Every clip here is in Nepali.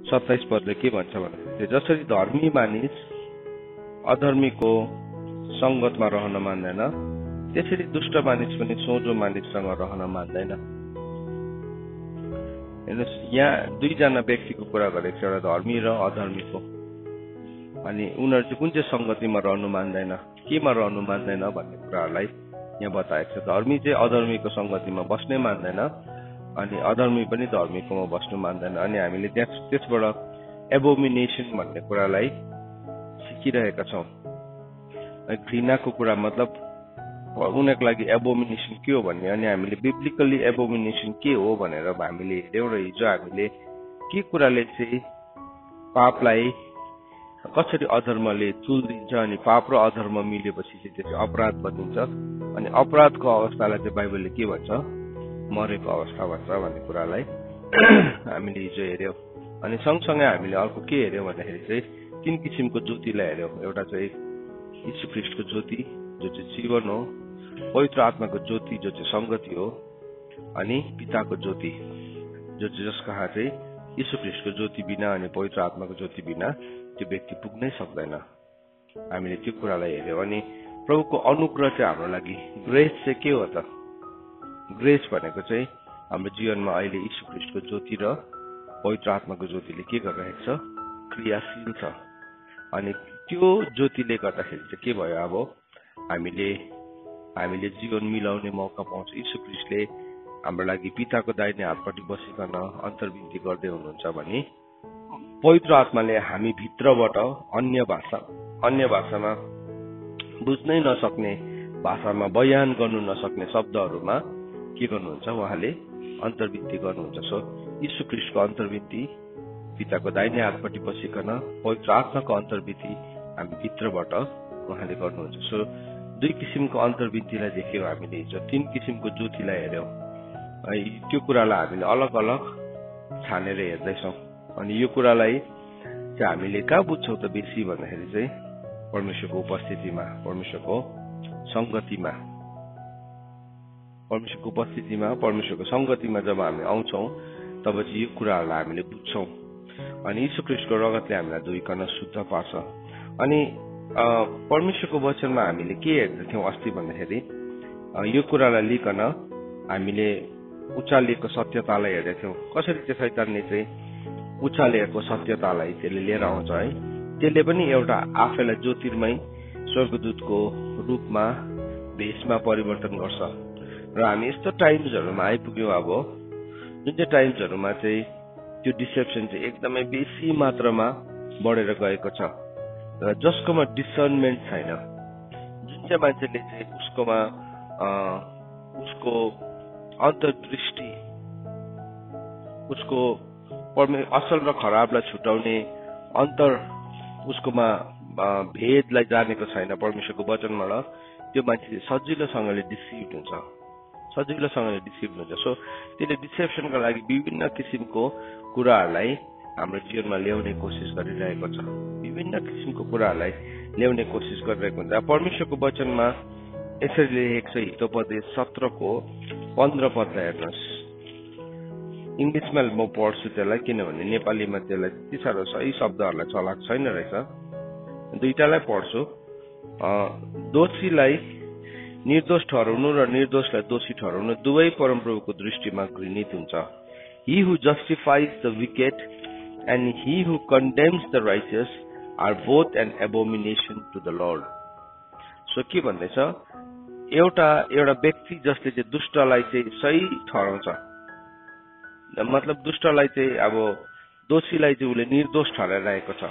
27 पदले के भन्छ भन्दाखेरि जसरी धर्मी मानिस अधर्मीको संगतमा रहन मान्दैन त्यसरी दुष्ट मानिस पनि सोझो मानिससँग रहन मान्दैन। हेर्नुहोस्, यहाँ दुईजना व्यक्तिको कुरा गरेको छ, एउटा धर्मी र अधर्मीको। अनि उनीहरू चाहिँ कुन चाहिँ संगतिमा रहनु मान्दैन, केमा रहनु मान्दैन भन्ने कुराहरूलाई यहाँ बताएको छ। धर्मी चाहिँ अधर्मीको संगतिमा बस्नै मान्दैन अनि अधर्मी पनि धर्मीकोमा बस्नु मान्दैन। अनि हामीले त्यसबाट एबोमिनेसन भन्ने कुरालाई सिकिरहेका छौँ। घृणाको कुरा मतलब उनीहरूको लागि एबोमिनेसन के हो भन्ने, अनि हामीले बिब्लिकली एबोमिनेसन के हो भनेर हामीले हेऱ्यौँ र हिजो हामीले के कुराले चाहिँ पापलाई कसरी अधर्मले तुल्दिन्छ अनि पाप र अधर्म मिलेपछि चाहिँ त्यो अपराध बनिन्छ अनि अपराधको अवस्थालाई चाहिँ बाइबलले के भन्छ, मरेको अवस्था भन्छ भन्ने कुरालाई हामीले हिजो हेऱ्यौँ। अनि सँगसँगै हामीले अर्को के हेऱ्यौँ भन्दाखेरि चाहिँ 3 किसिमको ज्योतिलाई हेऱ्यौँ। एउटा चाहिँ यीशु ख्रीष्टको ज्योति जो चाहिँ जीवन हो, पवित्र आत्माको ज्योति जो चाहिँ संगति हो, अनि पिताको ज्योति जो चाहिँ जसका चाहिँ यीशु ख्रीष्टको ज्योति बिना अनि पवित्र आत्माको ज्योति बिना त्यो व्यक्ति पुग्नै सक्दैन। हामीले त्यो कुरालाई हेऱ्यौँ। अनि प्रभुको अनुग्रह चाहिँ हाम्रो लागि ग्रेस चाहिँ के हो त? ग्रेस भनेको चाहिँ हाम्रो जीवनमा अहिले यीशु ख्रीष्टको ज्योति र पवित्र आत्माको ज्योतिले के गरिरहेको छ? क्रियाशील छ। अनि त्यो ज्योतिले गर्दाखेरि चाहिँ के भयो, अब हामीले जीवन मिलाउने मौका पाउँछ। यीशु ख्रीष्टले हाम्रो लागि पिताको दाहिने हातपट्टि बसिकन अन्तर्विन्ती गर्दै हुनुहुन्छ भने पवित्र आत्माले हामी भित्रबाट अन्य भाषामा बुझ्नै नसक्ने भाषामा बयान गर्नु नसक्ने शब्दहरूमा के गर्नुहुन्छ, उहाँले अन्तर्विन्ती गर्नुहुन्छ। सो यीशु ख्रीष्टको अन्तर्विन्ती पिताको दाहिने हातपट्टि बसिकन पवित्र आत्माको अन्तर्विन्ती हामी भित्रबाट उहाँले गर्नुहुन्छ। सो 2 किसिमको अन्तर्विन्तीलाई देख्यौँ हामीले हिजो, 3 किसिमको ज्योतिलाई हेऱ्यौँ। त्यो कुरालाई हामीले अलग अलग छानेर हेर्दैछौँ। अनि यो कुरालाई चाहिँ हामीले कहाँ बुझ्छौँ त बेसी भन्दाखेरि चाहिँ परमेश्वरको उपस्थितिमा, परमेश्वरको संगतिमा, परमेश्वरको संगतिमा जब हामी आउँछौँ तब चाहिँ यो कुराहरूलाई हामीले बुझ्छौँ। अनि यीशु ख्रीष्टको रगतले हामीलाई धोइकन शुद्ध पार्छ। अनि परमेश्वरको वचनमा हामीले के हेर्दैथ्यौँ अस्ति भन्दाखेरि यो कुरालाई लिकन हामीले उचालिएको सत्यतालाई हेर्दैथ्यौँ। कसरी चाहिँ शैतानले चाहिँ उचालिएको सत्यतालाई त्यसले लिएर आउँछ है, त्यसले पनि एउटा आफैलाई ज्योतिर्मय स्वर्गदूतको रूपमा भेषमा परिवर्तन गर्छ। र हामी यस्तो टाइम्सहरूमा आइपुग्यौँ अब जुन चाहिँ टाइम्सहरूमा चाहिँ त्यो डिसेप्सन चाहिँ एकदमै बेसी मात्रामा बढेर गएको छ र जसकोमा डिसर्नमेन्ट छैन, जुन चाहिँ मान्छेले चाहिँ उसको अन्तर्दृष्टि, उसको असल र खराबलाई छुटाउने उसकोमा भेदलाई जानेको छैन परमेश्वरको वचनबाट, त्यो मान्छे सजिलोसँगले डिसिभ हुन्छ। सो त्यसले डिसेप्सनको लागि विभिन्न किसिमको कुराहरूलाई हाम्रो जीवनमा ल्याउने कोसिस गरिरहेको छ। विभिन्न किसिमको कुराहरूलाई ल्याउने कोसिस गरिरहेको हुन्छ। परमेश्वरको वचनमा यसरी लेखेको छ, हितोपदेश 17:15 पदलाई हेर्नुहोस्। इङ्ग्लिसमा म पढ्छु त्यसलाई, किनभने नेपालीमा त्यसलाई त्यति साह्रो सही शब्दहरूलाई चलाएको छैन रहेछ, दुईटालाई पढ्छु। दोषीलाई निर्दोष ठहराउनु र निर्दोषलाई दोषी ठहराउनु दुवै परमप्रभुको दृष्टिमा घृणित हुन्छ। He who justifies the wicked and he who condemns the righteous are both an abomination to the Lord. So के भन्दैछ, एउटा व्यक्ति जसले चाहिँ दुष्टलाई चाहिँ सही ठहराउँछ, मतलब दुष्टलाई चाहिँ अब दोषीलाई चाहिँ उसले निर्दोष ठहराइरहेको छ।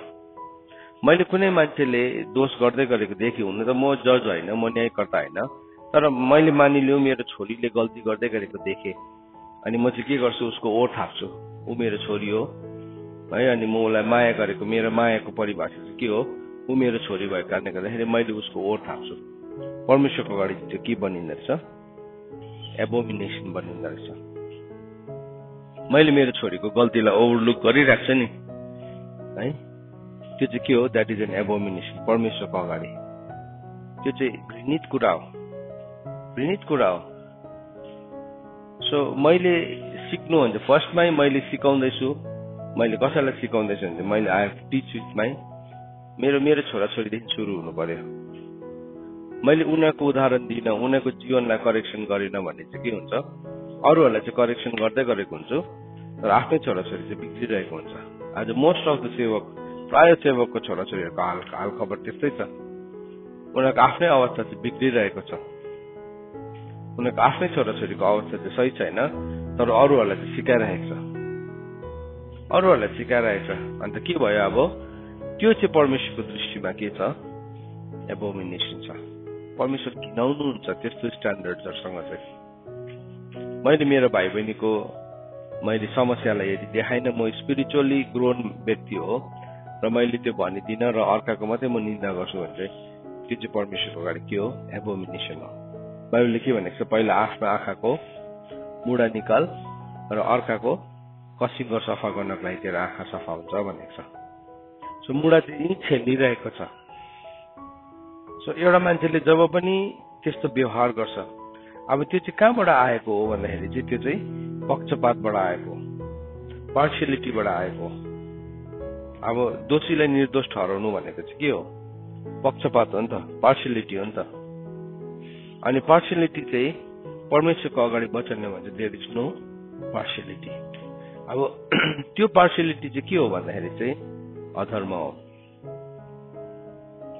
मैले कुनै मान्छेले दोष गर्दै गरेको देखेँ, हुन त म जज होइन, म न्यायकर्ता होइन, तर मैले मानिलिउँ मेरो छोरीले गल्ती गर्दै गरेको देखेँ, अनि म चाहिँ के गर्छु, उसको ओर थाप्छु, ऊ मेरो छोरी हो है, अनि म उसलाई माया गरेको, मेरो मायाको परिभाषा चाहिँ के हो, ऊ मेरो छोरी भएको कारणले गर्दाखेरि मैले उसको ओर थाप्छु। परमेश्वरको अगाडि त्यो के बनिँदो रहेछ, एबोमिनेसन बनिँदो रहेछ। मैले मेरो छोरीको गल्तीलाई ओभरलुक गरिरहेको छु नि है, त्यो चाहिँ के हो, द्याट इज एन एबोमिनेसन परमेश्वरको अगाडि। त्यो चाहिँ घृणित कुरा हो। सो मैले सिक्नु हुन्छ, फर्स्टमै मैले सिकाउँदैछु मैले कसैलाई सिकाउँदैछु भने मैले I have teach with my मेरो छोराछोरीदेखि सुरु हुनु पर्यो। मैले उनीहरूको उदाहरण दिन, उनीहरूको जीवनलाई करेक्सन गरिन भने चाहिँ के हुन्छ, अरूहरूलाई चाहिँ करेक्सन गर्दै गरेको हुन्छु तर आफ्नै छोराछोरी चाहिँ बिग्रिरहेको हुन्छ। आज मोस्ट अफ द सेवक, प्राय सेवकको छोराछोरीहरूको हाल खबर त्यस्तै छ। उनीहरूको आफ्नै अवस्था चाहिँ बिग्रिरहेको छ, उनीहरूको आफ्नै छोराछोरीको अवस्था चाहिँ सही छैन, तर अरूहरूलाई चाहिँ सिकाइरहेको छ, अरूहरूलाई सिकाइरहेको छ। अन्त के भयो, अब त्यो चाहिँ परमेश्वरको दृष्टिमा के छ, एबोमिनेसन छ। परमेश्वर घिनाउनुहुन्छ त्यस्तो स्ट्यान्डर्डहरूसँग चाहिँ। मैले मेरो भाइ बहिनीको मैले समस्यालाई यदि देखाइन, म स्पिरिचुअली ग्रोन व्यक्ति हो र मैले त्यो भनिदिन र अर्काको मात्रै म निन्दा गर्छु भने चाहिँ त्यो चाहिँ परमेश्वरको अगाडि के हो, एबोमिनेसन हो। बाइबलले के भनेको छ, पहिला आफ्नो आँखाको मुडा निकाल र अर्काको कसिङ्गो सफा गर्नको लागि तेरो आँखा सफा हुन्छ भनेको छ। सो मुडा चाहिँ छेलिरहेको छ। सो एउटा मान्छेले जब पनि त्यस्तो व्यवहार गर्छ, अब त्यो चाहिँ कहाँबाट आएको हो भन्दाखेरि चाहिँ त्यो चाहिँ पक्षपातबाट आएको, पार्सियलिटीबाट आएको। अब दोषीलाई निर्दोष ठहराउनु भनेको चाहिँ के हो, पक्षपात हो नि त, पार्सियलिटी हो नि त। अनि पार्सियलिटी चाहिँ परमेश्वरको अगाडि वचनले भन्छ देयर इज नो पार्सियलिटी। अब त्यो पार्सियलिटी चाहिँ के हो भन्दाखेरि चाहिँ अधर्म हो,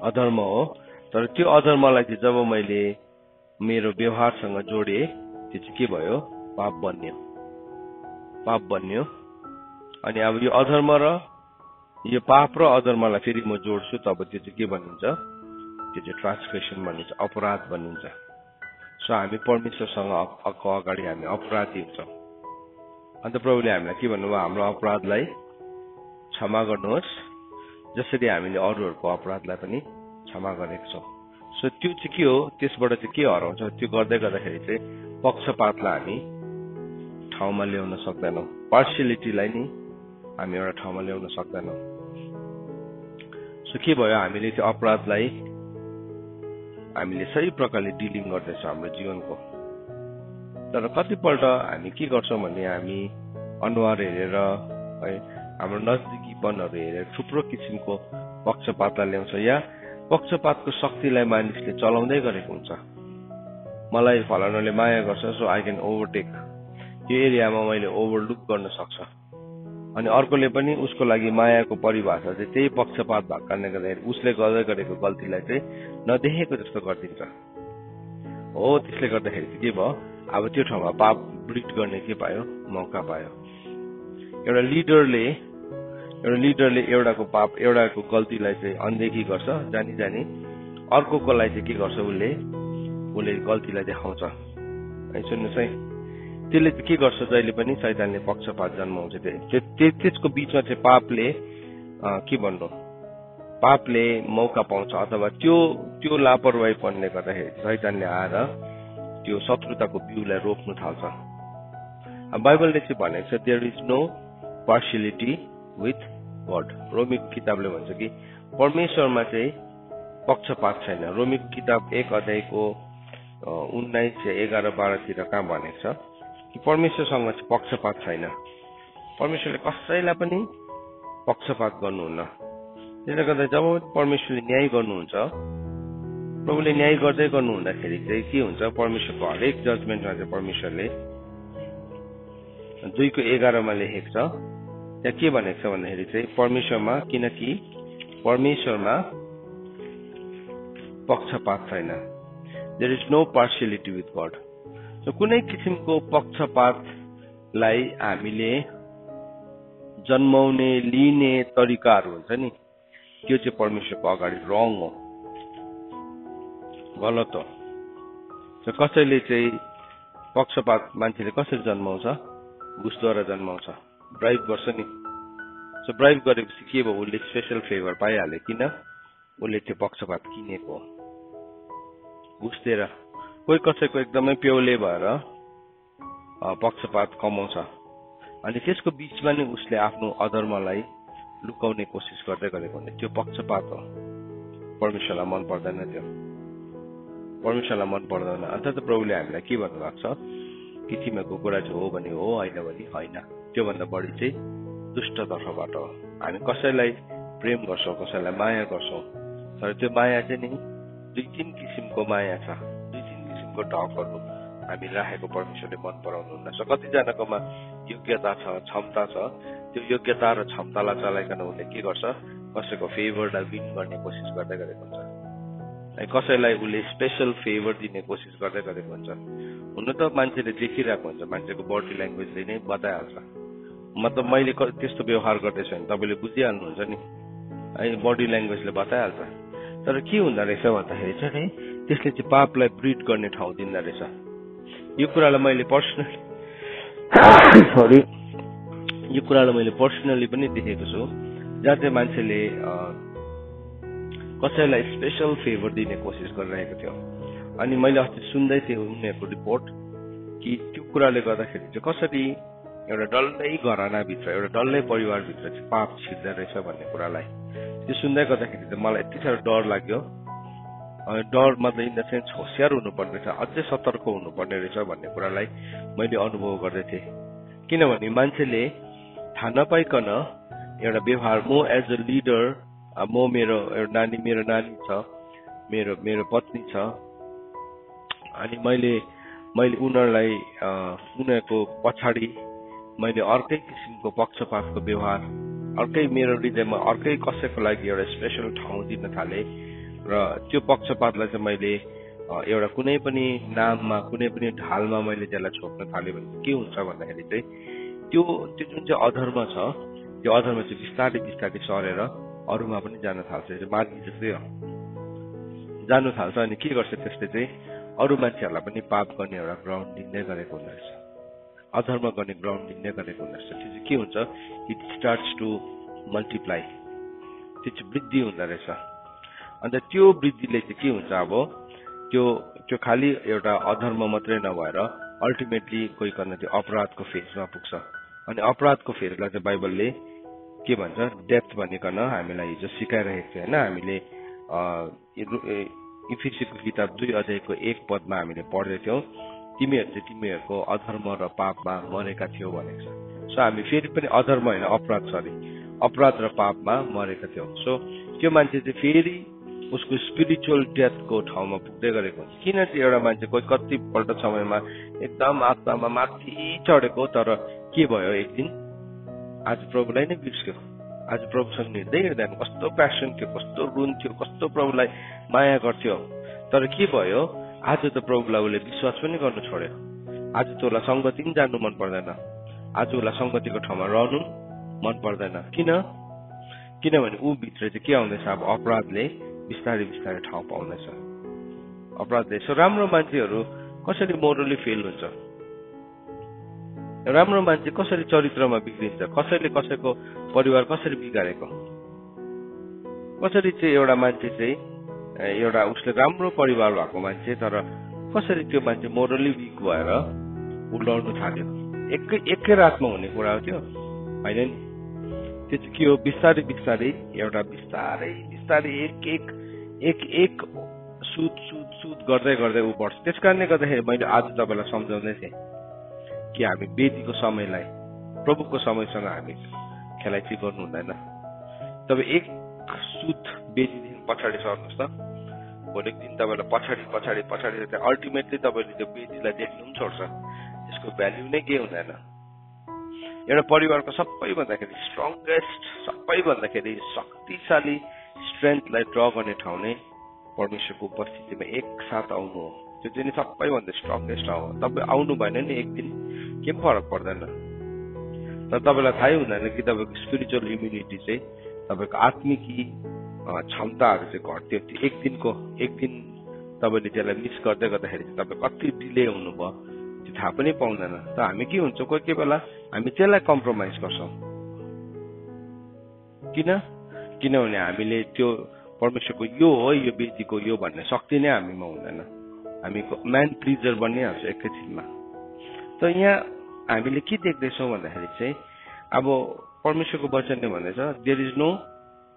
अधर्म हो। तर त्यो अधर्मलाई चाहिँ जब मैले मेरो व्यवहारसँग जोडे, त्यो चाहिँ के भयो, पाप बन्यो, पाप बन्यो। अनि अब यो अधर्म र यो पाप र अधर्मलाई फेरि म जोड्छु, तब त्यो चाहिँ के बनिन्छ, त्यो चाहिँ ट्रान्सग्रेसन बनिन्छ, अपराध बनिन्छ। सो हामी परमेश्वरसँग अगाडि हामी अपराधी हुन्छौँ। अन्त प्रभुले हामीलाई के भन्नुभयो, हाम्रो अपराधलाई क्षमा गर्नुहोस् जसरी हामीले अरूहरूको अपराधलाई पनि क्षमा गरेको छौँ। सो त्यो चाहिँ के हो, त्यसबाट चाहिँ के हराउँछ, त्यो गर्दै गर्दाखेरि चाहिँ पक्षपातलाई हामी ठाउँमा ल्याउन सक्दैनौँ, पार्सियलिटीलाई नि हामी एउटा ठाउँमा ल्याउन सक्दैनौँ। सो के भयो, हामीले त्यो अपराधलाई हामीले सही प्रकारले डिलिङ गर्दैछौँ हाम्रो जीवनको। तर कतिपल्ट हामी के गर्छौँ भने हामी अनुहार हेरेर है, हाम्रो नजदिकीपनहरू हेरेर थुप्रो किसिमको पक्षपातलाई ल्याउँछ, या पक्षपातको शक्तिलाई मानिसले चलाउँदै गरेको हुन्छ। मलाई फलानाले माया गर्छ, सो आई क्यान ओभरटेक, त्यो एरियामा मैले ओभरलुक गर्न सक्छ। अनि अर्कोले पनि उसको लागि मायाको परिभाषा चाहिँ त्यही पक्षपात भएको कारणले गर्दाखेरि उसले गर्दै गरेको गल्तीलाई चाहिँ नदेखेको जस्तो गरिदिन्छ हो। त्यसले गर्दाखेरि चाहिँ के भयो, अब त्यो ठाउँमा पाप ब्रिड गर्ने के पायो, मौका पायो। एउटा लिडरले एउटाको पाप, एउटाको गल्तीलाई चाहिँ अनदेखी गर्छ जानी जानी, अर्कोको लागि चाहिँ के गर्छ, उसले गल्तीलाई देखाउँछ है। सुन्नुहोस् है, त्यसले चाहिँ के गर्छ, जहिले पनि शैतानले पक्षपात जन्माउँछ। त्यसको बिचमा चाहिँ के भन्नु, पापले मौका पाउँछ, अथवा त्यो लापरवाहीपनले गर्दाखेरि शैतानले आएर त्यो शत्रुताको बिउलाई रोप्नु थाल्छ। बाइबलले चाहिँ भनेको छ there is no partiality with God. रोमीको किताबले भन्छ कि परमेश्वरमा चाहिँ पक्षपात छैन। रोमीको किताब 1 अध्यायको 19, 11, 12 कहाँ भनेको छ कि परमेश्वरसँग चाहिँ पक्षपात छैन। परमेश्वरले कसैलाई पनि पक्षपात गर्नुहुन्न। त्यसले गर्दा जब परमेश्वरले न्याय गर्नुहुन्छ, प्रभुले न्याय गर्दै गर्नु हुँदाखेरि चाहिँ के हुन्छ, परमेश्वरको हरेक जजमेन्टमा चाहिँ परमेश्वरले 2:11 लेखेको छ, त्यहाँ के भनेको छ भन्दाखेरि चाहिँ परमेश्वरमा, किनकि परमेश्वरमा पक्षपात छैन। There is no partiality with God. सो कुनै किसिमको पक्षपातलाई हामीले जन्माउने लिने तरिकाहरू हुन्छ नि, त्यो चाहिँ परमेश्वरको अगाडि रङ हो, गलत हो। सो कसैले चाहिँ पक्षपात मान्छेले कसरी जन्माउँछ, घुसद्वारा जन्माउँछ, ब्राइब गर्छ नि। सो ब्राइब गरेपछि के भयो, उसले स्पेसल फेभर पाइहाल्यो, किन, उसले त्यो पक्षपात किनेको, घुस दिएर। कोही कसैको एकदमै प्यौले भएर पक्षपात कमाउँछ, अनि त्यसको बिचमा नै उसले आफ्नो अधर्मलाई लुकाउने कोसिस गर्दै गरेको हुन्छ, त्यो पक्षपात हो। परमेश्वरलाई मन पर्दैन, त्यो परमेश्वरलाई मन पर्दैन। अन्त त प्रभुले हामीलाई के भन्नुभएको छ कि तिमीहरूको कुरा चाहिँ हो भने हो, होइन भने होइन, त्योभन्दा बढी चाहिँ दुष्टतर्फबाट हो। हामी कसैलाई प्रेम गर्छौँ, कसैलाई माया गर्छौँ, तर त्यो माया चाहिँ नि 2-3 किसिमको माया छ, 2-3 किसिमको ढकहरू हामी राखेको परमेश्वरले मन पराउनुहुन्न। कतिजनाकोमा योग्यता छ, क्षमता छ, त्यो योग्यता र क्षमतालाई चलाइकन उसले के गर्छ, कसैको फेभरलाई विन गर्ने कोसिस गर्दै गरेको हुन्छ, कसैलाई उसले स्पेसल फेभर दिने कोसिस गर्दै गरेको हुन्छ। हुन त मान्छेले देखिरहेको हुन्छ, मान्छेको बडी ल्याङ्ग्वेजले नै बताइहाल्छ। मतलब मैले त्यस्तो व्यवहार गर्दैछु भने तपाईँले बुझिहाल्नुहुन्छ नि है, बडी ल्याङ्ग्वेजले बताइहाल्छ। तर के हुँदो रहेछ भन्दाखेरि चाहिँ नि त्यसले चाहिँ पापलाई ब्रिड गर्ने ठाउँ दिँदो रहेछ। यो कुरालाई मैले पर्सनली पनि देखेको छु, जहाँ चाहिँ मान्छेले कसैलाई स्पेसल फेभर दिने कोसिस गरिरहेको थियो। अनि मैले अस्ति सुन्दै थिएँ उनीहरूको रिपोर्ट कि त्यो कुराले गर्दाखेरि चाहिँ कसरी एउटा डल्लै घरानाभित्र, एउटा डल्लै परिवारभित्र चाहिँ पाप छिर्दो रहेछ भन्ने कुरालाई त्यो सुन्दै गर्दाखेरि चाहिँ मलाई यति साह्रो डर लाग्यो। डर मतलब इन द सेन्स होसियार हुनुपर्ने रहेछ, अझै सतर्क हुनुपर्ने रहेछ भन्ने कुरालाई मैले अनुभव गर्दै थिएँ। किनभने मान्छेले थाहा नपाइकन एउटा व्यवहार, म एज अ लिडर, मेरो नानी छ, मेरो पत्नी छ, अनि मैले उनीहरूलाई उनीहरूको पछाडि मैले अर्कै किसिमको पक्षपातको व्यवहार, अर्कै मेरो हृदयमा अर्कै कसैको लागि एउटा स्पेसल ठाउँ दिन थालेँ र त्यो पक्षपातलाई चाहिँ मैले एउटा कुनै पनि नाममा, कुनै पनि ढालमा मैले त्यसलाई छोप्न थालेँ भने के हुन्छ भन्दाखेरि चाहिँ त्यो जुन चाहिँ अधर्म छ, त्यो अधर्म चाहिँ बिस्तारै बिस्तारै सरेर अरूमा पनि जान थाल्छ, मार्गी जस्तै हो, जानु थाल्छ। अनि के गर्छ त्यसले चाहिँ अरू मान्छेहरूलाई पनि पाप गर्ने एउटा ग्राउन्ड दिँदै गरेको हुँदो रहेछ, अधर्म गर्ने ग्राउन्ड दिँदै गरेको हुँदो रहेछ। त्यो चाहिँ के हुन्छ, इट स्टार्ट्स टु मल्टिप्लाई, त्यो चाहिँ वृद्धि हुँदो रहेछ। अन्त त्यो वृद्धिले चाहिँ के हुन्छ, अब त्यो खालि एउटा अधर्म मात्रै नभएर अल्टिमेटली गइकन त्यो अपराधको फेजमा पुग्छ। अनि अपराधको फेजलाई चाहिँ बाइबलले के भन्छ, डेथ भनिकन हामीलाई हिजो सिकाइरहेको थियो होइन। हामीले इफिसीको किताब 2:1 हामीले पढ्दै थियौँ, तिमीहरू चाहिँ तिमीहरूको अधर्म र पापमा मरेका थियौ भनेको छ। सो हामी फेरि पनि अधर्म होइन, अपराध र पापमा मरेका थियौँ। सो त्यो मान्छे चाहिँ फेरि उसको स्पिरिचुअल डेथको ठाउँमा पुग्दै गरेको हुन्छ। किन चाहिँ एउटा मान्छे कोही कतिपल्ट समयमा एकदम आत्मामा माथि चढेको, तर के भयो, एक दिन आज प्रभुलाई नै बिर्स्यो, आज प्रभुसँग हिँड्दैन, कस्तो प्यासन थियो, कस्तो रुन्थ्यो, कस्तो प्रभुलाई माया गर्थ्यो, तर के भयो, आज त प्रभुलाई उसले विश्वास पनि गर्नु छोड्यो। आज त उसलाई सङ्गति पनि जान्नु मन पर्दैन, आज उसलाई सङ्गतिको ठाउँमा रहनु मन पर्दैन। किनभने ऊ भित्र चाहिँ के आउँदैछ, अब अपराधले बिस्तारै बिस्तारै ठाउँ पाउँदैछ, अपराधले। सो राम्रो मान्छेहरू कसरी मोरली फेल हुन्छ, राम्रो मान्छे कसरी चरित्रमा बिग्रिन्छ, कसैले कसैको परिवार कसरी बिगारेको, कसरी चाहिँ एउटा मान्छे चाहिँ एउटा उसले राम्रो परिवार भएको मान्छे, तर कसरी त्यो मान्छे मोरली विक भएर ऊ लड्नु थाल्यो। एकै रातमा हुने कुरा हो त्यो होइन नि। त्यो चाहिँ के हो, बिस्तारै बिस्तारै एउटा बिस्तारै एक सुद गर्दै गर्दै ऊ बढ्छ। त्यस कारणले गर्दाखेरि मैले आज तपाईँलाई सम्झाउँदै थिएँ कि हामी वेदीको समयलाई, प्रभुको समयसँग हामी खेलाइची गर्नु हुँदैन। तपाईँ एक सुत वेदीदेखि पछाडि सर्नुहोस् त, भोलिको दिन तपाईँलाई पछाडि अल्टिमेटली तपाईँले त्यो वेदीलाई देख्नु पनि छोड्छ, यसको भ्याल्यु नै के हुँदैन। एउटा परिवारको सबैभन्दाखेरि स्ट्रङ्गेस्ट, सबैभन्दाखेरि शक्तिशाली स्ट्रेन्थलाई ड्र गर्ने ठाउँ नै परमेश्वरको उपस्थितिमा एकसाथ आउनु हो। त्यो चाहिँ नि सबैभन्दा स्ट्रङ्गेस्ट ठाउँ हो। तपाईँ आउनु भएन नि एक दिन के पनि फरक पर्दैन, तर तपाईँलाई थाहै हुँदैन कि तपाईँको स्पिरिचुअल इम्युनिटी चाहिँ, तपाईँको आत्मिकी क्षमताहरू चाहिँ घट्यो। एक दिन तपाईँले त्यसलाई मिस गर्दै गर्दाखेरि चाहिँ तपाईँ कति डिले हुनुभयो त्यो थाहा पनि पाउँदैन। त हामी के हुन्छ, कोही बेला हामी त्यसलाई कम्प्रोमाइज गर्छौँ। किनभने हामीले त्यो परमेश्वरको यो हो, यो वेदीको यो भन्ने शक्ति नै हामीमा हुँदैन, हामी म्यान प्लिजर बनिहाल्छ एकैछिनमा। त यहाँ हामीले के देख्दैछौँ भन्दाखेरि चाहिँ, अब परमेश्वरको वचनले भन्दैछ there is no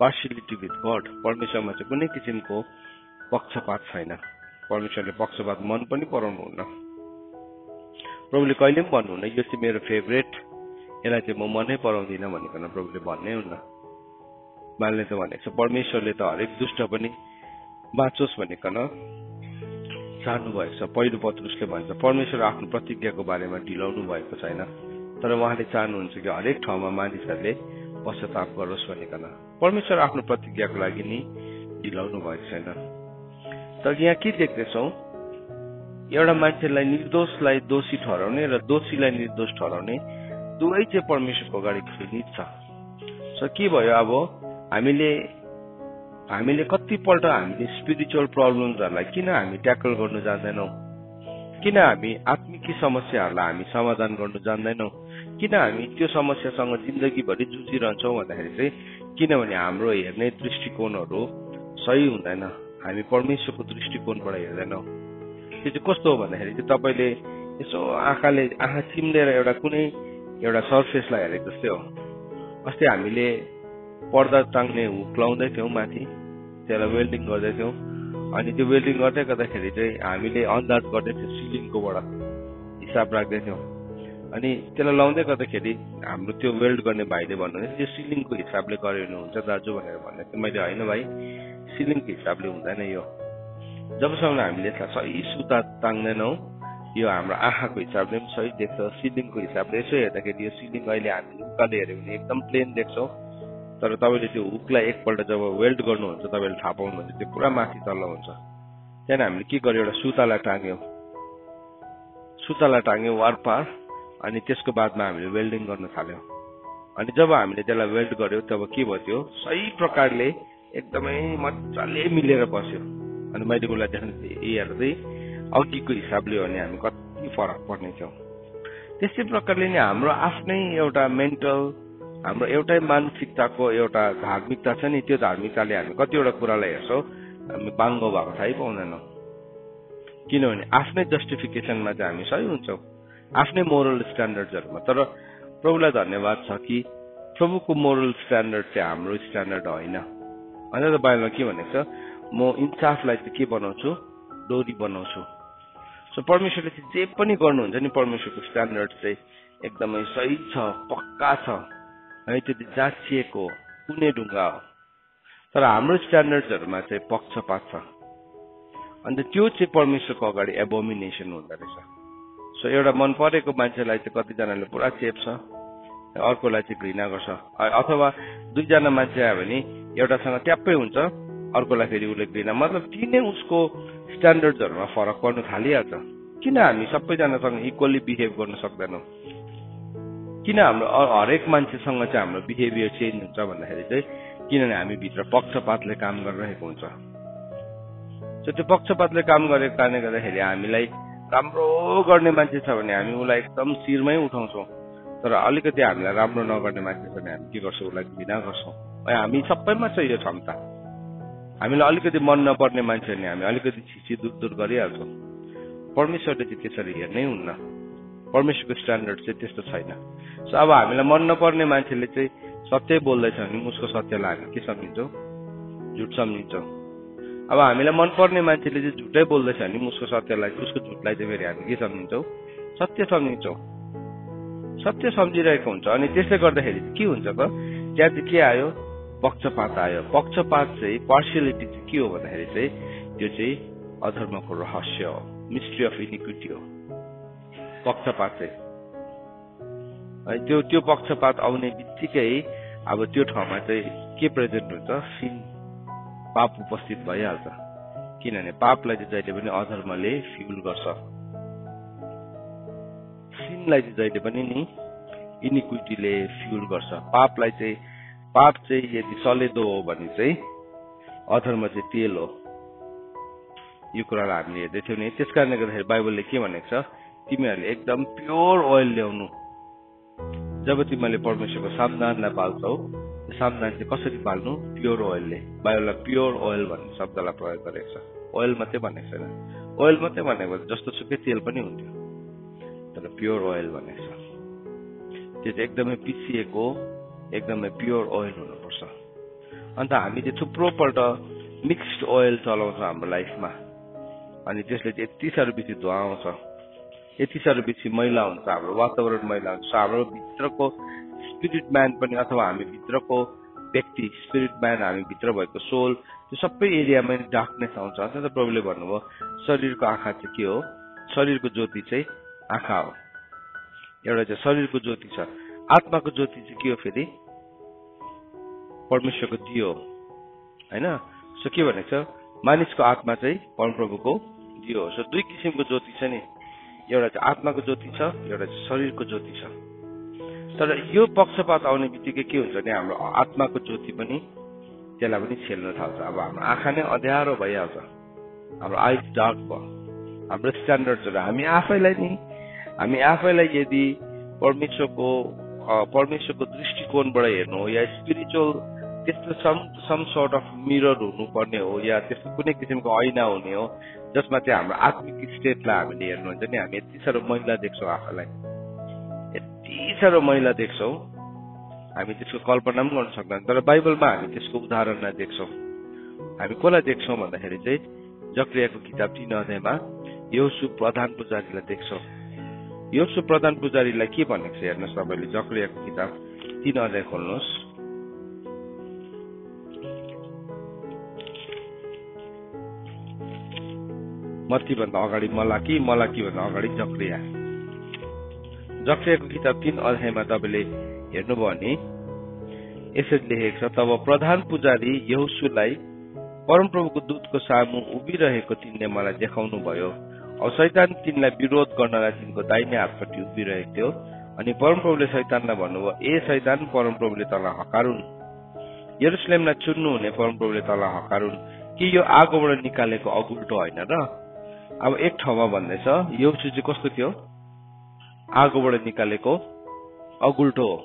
partiality with God. परमेश्वरमा चाहिँ कुनै किसिमको पक्षपात छैन। परमेश्वरले पक्षपात मन पनि पराउनुहुन्न। प्रभुले कहिले पनि भन्नुहुन्न यो चाहिँ मेरो फेभरेट, यसलाई चाहिँ म मनै पराउँदिनँ भनिकन प्रभुले भन्नै हुन्न। उहाँले त भनेको छ परमेश्वरले त हरेक दुष्ट पनि बाँचोस् भनिकन चाहनु भएको छ। पहिलो पत्रुसले भन्छ परमेश्वर आफ्नो प्रतिज्ञाको बारेमा ढिलाउनु भएको छैन, तर उहाँले चाहनुहुन्छ कि हरेक ठाउँमा मानिसहरूले पश्चाताप गरोस् भनिकन। परमेश्वर आफ्नो प्रतिज्ञाको लागि नि ढिलाउनु भएको छैन। तर यहाँ के देख्दैछौँ, एउटा मान्छेलाई निर्दोषलाई दोषी ठहराउने र दोषीलाई निर्दोष ठहराउने दुवै चाहिँ परमेश्वरको अगाडि खुनित छ। सो के भयो, अब हामीले कतिपल्ट हामीले स्पिरिचुअल प्रब्लम्सहरूलाई किन हामी ट्याकल गर्नु जान्दैनौँ, किन हामी आत्मिक समस्याहरूलाई हामी समाधान गर्नु जान्दैनौँ, किन हामी त्यो समस्यासँग जिन्दगीभरि जुझिरहन्छौँ भन्दाखेरि चाहिँ किनभने हाम्रो हेर्ने दृष्टिकोणहरू सही हुँदैन, हामी परमेश्वरको दृष्टिकोणबाट हेर्दैनौँ। त्यो चाहिँ कस्तो हो भन्दाखेरि चाहिँ तपाईँले यसो आँखा चिम्लेर एउटा सर्फेसलाई हेरेको जस्तै हो। अस्ति हामीले पर्दा टाङ्ने हुक लाउँदै थियौँ माथि, त्यसलाई वेल्डिङ गर्दै थियौँ। अनि त्यो वेल्डिङ गर्दै गर्दाखेरि चाहिँ हामीले अन्दाज गर्दै थियौँ, सिलिङकोबाट हिसाब राख्दै थियौँ। अनि त्यसलाई लाउँदै गर्दाखेरि हाम्रो त्यो वेल्ड गर्ने भाइले भन्नुहुँदै त्यो सिलिङको हिसाबले गरिनुहुन्छ दाजु भनेर भन्दै थियो। मैले होइन भाइ, सिलिङको हिसाबले हुँदैन यो। जबसम्म हामीले सही सुता टाङ्दैनौँ, यो हाम्रो आँखाको हिसाबले पनि सही देख्छ, सिलिङको हिसाबले यसो हेर्दाखेरि यो सिलिङ अहिले हामीले उकाले हेऱ्यो भने एकदम प्लेन देख्छौँ, तर तपाईँले त्यो हुकलाई एकपल्ट जब वेल्ड गर्नुहुन्छ तपाईँले थाहा पाउनुहुन्छ त्यो पुरा माथि तल हुन्छ। त्यहाँदेखि हामीले के गर्यो, एउटा सुतालाई टाङ्यौँ वारपार, अनि त्यसको बादमा हामीले वेल्डिङ गर्न थाल्यौँ। अनि जब हामीले त्यसलाई वेल्ड गर्यो तब के भयो, त्यो सही प्रकारले एकदमै मजाले मिलेर बस्यो। अनि मैले उसलाई हेर्दै अघिको हिसाबले हो भने हामी कति फरक पर्ने थियौँ। त्यस्तै प्रकारले नै हाम्रो आफ्नै एउटा मेन्टल, हाम्रो एउटै मानसिकताको एउटा धार्मिकता छ नि, त्यो धार्मिकताले हामी कतिवटा कुरालाई हेर्छौँ हामी बाङ्गो भएको थाहै पाउँदैनौँ। किनभने आफ्नै जस्टिफिकेसनमा चाहिँ हामी सही हुन्छौँ, आफ्नै मोरल स्ट्यान्डर्ड्सहरूमा। तर प्रभुलाई धन्यवाद छ कि प्रभुको मोरल स्ट्यान्डर्ड चाहिँ हाम्रो स्ट्यान्डर्ड होइन। अन्त त बाइबलमा के भनेको छ, म इन्साफलाई चाहिँ के बनाउँछु, डोरी बनाउँछु। सो परमेश्वरले चाहिँ जे पनि गर्नुहुन्छ नि, परमेश्वरको स्ट्यान्डर्ड चाहिँ एकदमै सही छ, पक्का छ है, त्यो चाहिँ जाँचिएको कुनै ढुङ्गा हो। तर हाम्रो स्ट्यान्डर्ड्सहरूमा चाहिँ पक्षपात छ, अन्त त्यो चाहिँ परमेश्वरको अगाडि एबोमिनेसन हुँदो रहेछ। सो एउटा मन परेको मान्छेलाई चाहिँ कतिजनाले पुरा चेप्छ, अर्कोलाई चाहिँ घृणा गर्छ। अथवा दुईजना मान्छे आयो भने एउटासँग ट्याप्पै हुन्छ, अर्कोलाई फेरि उसले घृणा, मतलब ती नै उसको स्ट्यान्डर्ड्सहरूमा फरक पर्नु थालिहाल्छ। किन हामी सबैजनासँग इक्वली बिहेभ गर्न सक्दैनौँ? किन हाम्रो हरेक मान्छेसँग चाहिँ हाम्रो बिहेभियर चेन्ज हुन्छ भन्दाखेरि चाहिँ किनभने हामी भित्र पक्षपातले काम गरिरहेको हुन्छ। सो त्यो पक्षपातले काम गरेको कारणले गर्दाखेरि हामीलाई राम्रो गर्ने मान्छे छ भने हामी उसलाई एकदम शिरमै उठाउँछौँ, तर अलिकति हामीलाई राम्रो नगर्ने मान्छे छ भने हामी के गर्छौँ, उसलाई घृणा गर्छौँ। हामी सबैमा छ यो क्षमता। हामीलाई अलिकति मन नपर्ने मान्छे भने हामी अलिकति छिसी दूर गरिहाल्छौँ। परमेश्वरले चाहिँ त्यसरी हेर्नै हुन्न, परमेश्वरको स्ट्यान्डर्ड चाहिँ त्यस्तो छैन। सो अब हामीलाई मन नपर्ने मान्छेले चाहिँ सत्य बोल्दैछ भने उसको सत्यलाई हामी के सम्झिन्छौँ, झुट सम्झिन्छौँ। अब हामीलाई मनपर्ने मान्छेले चाहिँ झुटै बोल्दैछ भने उसको सत्यलाई, उसको झुटलाई चाहिँ फेरि हामी के सम्झिन्छौँ, सत्य सम्झिन्छौँ, सत्य सम्झिरहेको हुन्छ। अनि त्यसले गर्दाखेरि के हुन्छ त, त्यहाँ चाहिँ के आयो, पक्षपात आयो। पक्षपात चाहिँ पार्सियलिटी चाहिँ के हो भन्दाखेरि चाहिँ त्यो चाहिँ अधर्मको रहस्य हो, मिस्ट्री अफ इनिक्विटी हो पक्षपात चाहिँ। त्यो पक्षपात आउने बित्तिकै अब त्यो ठाउँमा चाहिँ के प्रेजेन्ट हुन्छ, सिन, पाप उपस्थित भइहाल्छ। किनभने पापलाई चाहिँ जहिले पनि अधर्मले फ्युल गर्छ, सिनलाई चाहिँ जहिले पनि नि इनिक्विटीले फ्युल गर्छ। पाप चाहिँ यदि सलेदो हो भने चाहिँ अधर्म चाहिँ तेल हो। यो कुरालाई हामीले हेर्दै थियौँ नि। त्यस कारणले गर्दाखेरि बाइबलले के भनेको छ, तिमीहरूले एकदम प्योर ओइल ल्याउनु। जब तिमीले परमेश्वरको सामदानलाई पाल्छौ, सामदान चाहिँ कसरी पाल्नु, प्योर ओइलले। बाइबलमा प्योर ओइल भन्ने शब्दलाई प्रयोग गरेको छ, ओइल मात्रै भनेको छैन। ओइल मात्रै भनेको जस्तो सुकै तेल पनि हुन्थ्यो, तर प्योर ओइल भनेको छ। त्यो चाहिँ एकदमै पिसिएको, एकदमै प्योर ओइल हुनुपर्छ। अन्त हामी चाहिँ थुप्रोपल्ट मिक्स्ड ओइल चलाउँछ हाम्रो लाइफमा, अनि त्यसले चाहिँ यति साह्रो बेसी धुवा आउँछ। यति साह्रो बेसी मैला हुन्छ, हाम्रो वातावरण मैला हुन्छ, हाम्रो भित्रको स्पिरिट म्यान पनि अथवा हामी भित्रको व्यक्ति स्पिरिट म्यान, हामी भित्र भएको सोल, त्यो सबै एरियामा डार्कनेस आउँछ। अन्त प्रभुले भन्नुभयो शरीरको आँखा चाहिँ के हो, शरीरको ज्योति चाहिँ आँखा हो, एउटा चाहिँ शरीरको ज्योति छ। आत्माको ज्योति चाहिँ के हो फेरि, परमेश्वरको दियो होइन। सो के भनेको छ, मानिसको आत्मा चाहिँ परमप्रभुको दियो हो। सो दुई किसिमको ज्योति छ नि, एउटा चाहिँ आत्माको ज्योति छ, एउटा चाहिँ शरीरको ज्योति छ। तर यो पक्षपात आउने बित्तिकै के हुन्छ भने हाम्रो आत्माको ज्योति पनि त्यसलाई पनि छेल्न थाल्छ। अब हाम्रो आँखा नै अँध्यारो भइहाल्छ, हाम्रो आइज डार्क भयो, हाम्रो स्ट्यान्डर्ड्सहरू हामी आफैलाई यदि परमेश्वरको दृष्टिकोणबाट हेर्नु हो या स्पिरिचुअल त्यस्तो सम सोर्ट अफ मिरर हुनुपर्ने हो या त्यस्तो कुनै किसिमको ऐना हुने हो जसमा चाहिँ हाम्रो आत्मिक स्टेटलाई हामीले हेर्नुहुन्छ नि, हामी यति साह्रो मैला देख्छौँ, आफैलाई यति साह्रो मैला देख्छौँ, हामी त्यसको कल्पना पनि गर्न सक्दैन। तर बाइबलमा हामी त्यसको उदाहरणलाई देख्छौँ। हामी कसलाई देख्छौँ भन्दाखेरि चाहिँ जकरियाको किताब 3 अध्यायमा योसु प्रधान पुजारीलाई देख्छौँ। योसु प्रधान पुजारीलाई के भनेको छ हेर्नुहोस् तपाईँले, जकरियाको किताब 3 अध्याय खोल्नुहोस्। मत्तीभन्दा अगाडि मलाकी, मलाकीभन्दा अगाडि जकरिया। जकरियाको किताब 3 अध्यायमा तपाईँले हेर्नुभयो भने यसरी लेखेको छ, तब प्रधान पुजारी यहोशुलाई परमप्रभुको दूतको सामु उभिरहेको तिनले मलाई देखाउनु भयो। औ शैतान तिनलाई विरोध गर्नलाई तिनको दाहिने हातपट्टि उभिरहेको थियो। अनि परमप्रभुले शैतानलाई भन्नुभयो, ए शैतान, परमप्रभुले तँलाई हकारुन्, यरुशलेमलाई चुन्नु हुने परमप्रभुले तँलाई हकारुन्, कि यो आगोबाट निकालेको अगुल्टो होइन र। अब एक ठाउँमा भन्दैछ यहोशु चाहिँ कस्तो थियो, आगोबाट निकालेको अगुल्टो हो।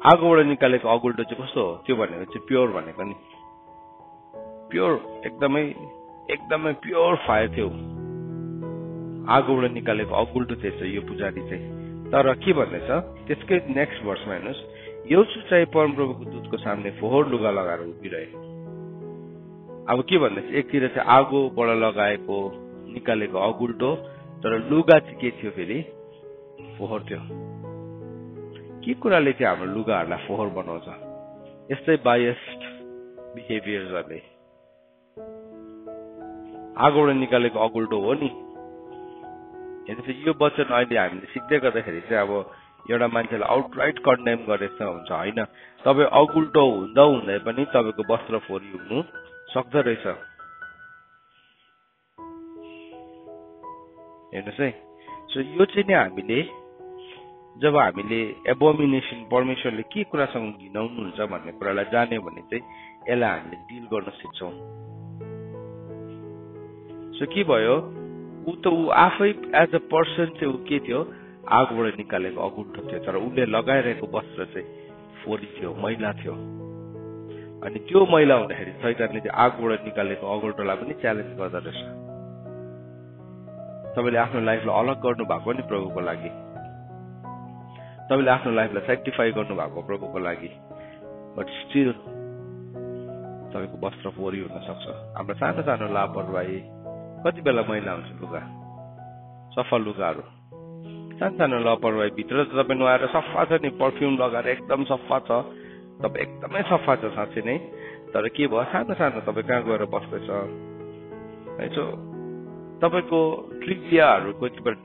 आगोबाट निकालेको अगुल्टो चाहिँ कस्तो हो, त्यो भनेको चाहिँ प्योर भनेको नि, प्योर एकदमै प्योर फायर थियो। आगोबाट निकालेको अगुल्टो थिएछ यो पुजारी चाहिँ। तर के भन्दैछ त्यसकै नेक्स्ट वर्षमा हेर्नुहोस्, यहोशु चाहिँ परमप्रभुको दूतको सामने फोहोर लुगा लगाएर उभिरहे। अब के भन्दैछ, एकतिर चाहिँ आगोबाट लगाएको निकालेको अगुल्टो, तर लुगा चाहिँ के थियो फेरि, फोहोर थियो। के कुराले चाहिँ हाम्रो लुगाहरूलाई फोहोर बनाउँछ, यस्तै बायस्ड बिहेभियर्सहरूले। आगोबाट निकालेको अगुल्टो हो नि। हेर्नुहोस् यो वचन अहिले हामीले सिक्दै गर्दाखेरि चाहिँ अब एउटा मान्छेलाई आउटराइट कन्डेम गरेछ हुन्छ होइन, तपाईँ अगुल्टो हुँदा हुँदै पनि तपाईँको वस्त्र फोहोरी हुनु सक्दो रहेछ। हेर्नुहोस् है, सो यो चाहिँ नि हामीले जब हामीले एबोमिनेसन परमेश्वरले के कुरासँग घिनाउनुहुन्छ भन्ने कुरालाई जान्यो भने चाहिँ यसलाई हामीले डिल गर्न सिक्छौँ। सो के भयो, ऊ आफै एज अ पर्सन चाहिँ ऊ के थियो, आगोबाट निकालेको अगुल्टो थियो, तर उसले लगाइरहेको वस्त्र चाहिँ फोहोरी थियो, मैला थियो। अनि त्यो मैला हुँदाखेरि शैतानले चाहिँ आगोबाट निकालेको अगुल्टोलाई पनि च्यालेन्ज गर्दो रहेछ। तपाईँले आफ्नो लाइफलाई अलग गर्नु भएको नि प्रभुको लागि, तपाईँले आफ्नो लाइफलाई सेक्टिफाई गर्नु भएको प्रभुको लागि, बट स्टिल तपाईँको वस्त्र फोहोरी हुन सक्छ। हाम्रो सानो सानो लापरवाही, कति बेला मैला हुन्छ लुगा, सफा लुगाहरू, सानो सानो लापरवाही, भित्र त तपाईँ नुहाएर सफा छ नि, पर्फ्युम लगाएर एकदम सफा छ, तपाईँ एकदमै सफा छ साँच्चै नै, तर के भयो, सानो सानो तपाईँ कहाँ गएर बस्दैछ है। सो तपाईँको ट्रिभियाहरू,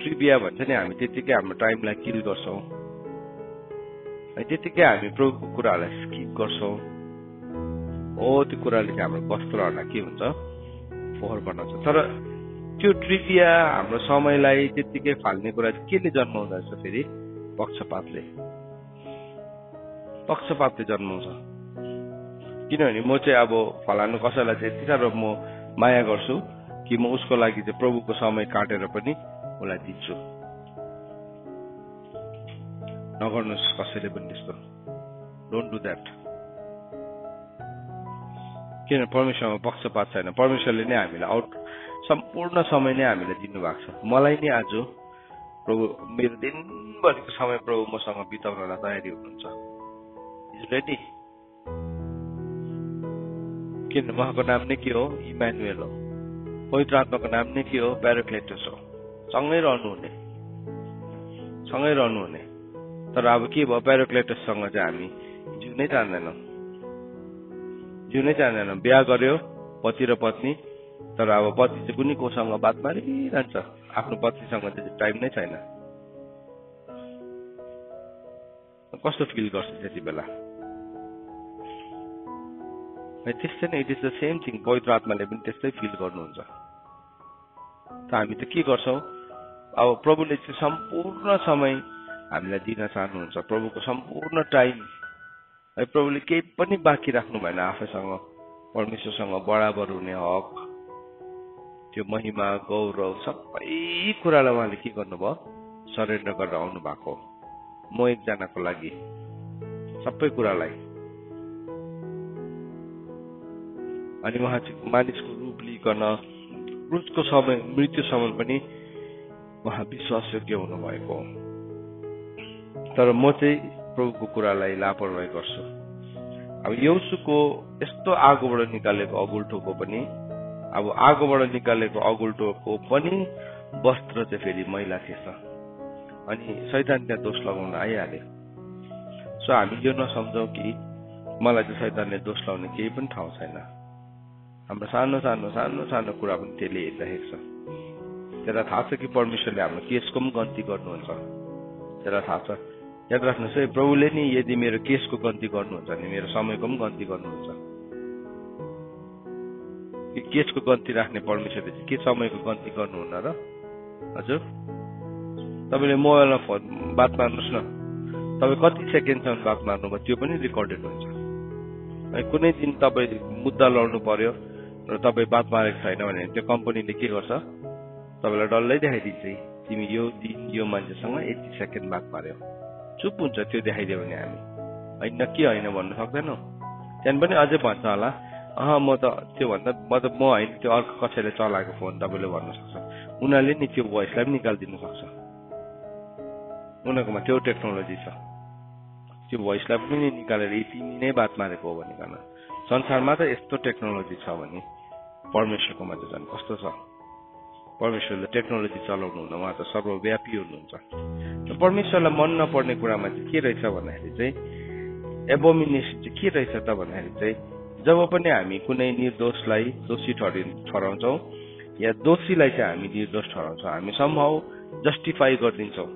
ट्रिभिया भन्छ नि, हामी त्यतिकै हाम्रो टाइमलाई किल गर्छौँ है, त्यतिकै हामी प्रभुको कुराहरूलाई स्किप गर्छौँ। हो त्यो कुराले चाहिँ हाम्रो वस्त्रहरूलाई के हुन्छ, फोहोर बनाउँछ। तर त्यो ट्रिभिया हाम्रो समयलाई त्यतिकै फाल्ने कुरा चाहिँ केले जन्माउँदो रहेछ फेरि, पक्षपातले जन्माउँछ। किनभने म चाहिँ अब फलानु कसैलाई चाहिँ यति साह्रो म माया गर्छु कि म उसको लागि चाहिँ प्रभुको समय काटेर पनि उसलाई दिन्छु। नगर्नुहोस् कसैले पनि त्यस्तो, डोन्ट डु द्याट। किन परमेश्वरमा पक्षपात छैन, परमेश्वरले नै हामीलाई सम्पूर्ण समय नै हामीलाई दिनुभएको छ। मलाई नै आज प्रभु मेरो दिनभरिको समय प्रभु मसँग बिताउनलाई तयारी हुनुहुन्छ, इज रेडी। किन उहाँको नाम नै के हो, इमानुएल हो, पवित्र आत्माको नाम नै के हो, प्याराक्लेटस हो। सँगै रहनु हुने। तर अब के भयो, प्यारोक्लेटससँग चाहिँ हामी जिउनै जान्दैनौँ। बिहा गर्यो पति र पत्नी, तर अब पति चाहिँ कुनै कोसँग बात मारिरहन्छ, आफ्नो पत्नीसँग चाहिँ टाइम नै छैन। कस्तो फिल गर्छ त्यति बेला? त्यस्तै नै, it is the same thing. पवित्र आत्माले पनि त्यस्तै फिल गर्नुहुन्छ। त हामी त के गर्छौँ? अब प्रभुले चाहिँ सम्पूर्ण समय हामीलाई दिन चाहनुहुन्छ, प्रभुको सम्पूर्ण टाइम है। प्रभुले केही पनि बाँकी राख्नु भएन आफैसँग। परमेश्वरसँग बराबर हुने हक, त्यो महिमा, गौरव, सबै कुरालाई उहाँले के गर्नुभयो? सरेन्डर गरेर आउनु भएको। म एकजनाको लागि सबै कुरालाई। अनि उहाँ चाहिँ मानिसको रूप लिइकन क्रुसको समय, मृत्युसम्म पनि उहाँ विश्वासयोग्य हुनुभएको। तर म चाहिँ प्रभुको कुरालाई लापरवाही गर्छु। अब यौसुको यस्तो आगोबाट निकालेको अगुल्टोको पनि, अब आगोबाट निकालेको अगुल्टोको पनि वस्त्र चाहिँ फेरि मैला थिएछ। अनि शैतान त्यहाँ दोष लगाउन आइहाल्यो। सो हामी यो नसम्झौँ कि मलाई चाहिँ शैतानले दोष लगाउने केही पनि ठाउँ छैन। हाम्रो सानो कुरा पनि त्यसले हेरिरहेको छ। त्यसलाई थाहा छ कि परमेश्वरले हाम्रो केसको पनि गन्ती गर्नुहुन्छ। त्यसलाई थाहा छ। याद राख्नुहोस् है, प्रभुले नि यदि मेरो केसको गन्ती गर्नुहुन्छ भने मेरो समयको पनि गन्ती गर्नुहुन्छ। केसको गन्ती राख्ने परमेश्वरले चाहिँ के समयको गन्ती गर्नुहुन्न र? हजुर, तपाईँले मोबाइलमा फोन बात मार्नुहोस् न, तपाईँ कति सेकेन्डसम्म बात मार्नुभयो त्यो पनि रेकर्डेड हुन्छ। कुनै दिन तपाईँ मुद्दा लड्नु पर्यो र तपाईँ बात मारेको छैन भने त्यो कम्पनीले के गर्छ? तपाईँलाई डल्लै देखाइदिन्छ, तिमी यो दिन यो मान्छेसँग यति सेकेन्ड बात मार्यो। चुप हुन्छ त्यो देखाइदियो भने हामी होइन के होइन भन्नु सक्दैनौँ। त्यहाँदेखि पनि अझै भन्छ होला, म त त्योभन्दा म होइन, त्यो अर्को कसैले चलाएको फोन तपाईँले भन्नु सक्छ। उनीहरूले नि त्यो भोइसलाई पनि निकालिदिनु सक्छ। उनीहरूकोमा त्यो टेक्नोलोजी छ। त्यो भोइसलाई पनि निकालेर तिमी नै बात मारेको हो भनिकन। संसारमा त यस्तो टेक्नोलोजी छ भने परमेश्वरकोमा चाहिँ झन् कस्तो छ? परमेश्वरले टेक्नोलोजी चलाउनुहुन्न, उहाँ त सर्वव्यापी हुनुहुन्छ। परमेश्वरलाई मन नपर्ने कुरामा चाहिँ के रहेछ भन्दाखेरि चाहिँ एबोमिनेसन चाहिँ के रहेछ त भन्दाखेरि चाहिँ जब पनि हामी कुनै निर्दोषलाई दोषी ठहराउँछौँ या दोषीलाई चाहिँ हामी निर्दोष ठहराउँछौँ, हामी सम्भव जस्टिफाई गरिदिन्छौँ।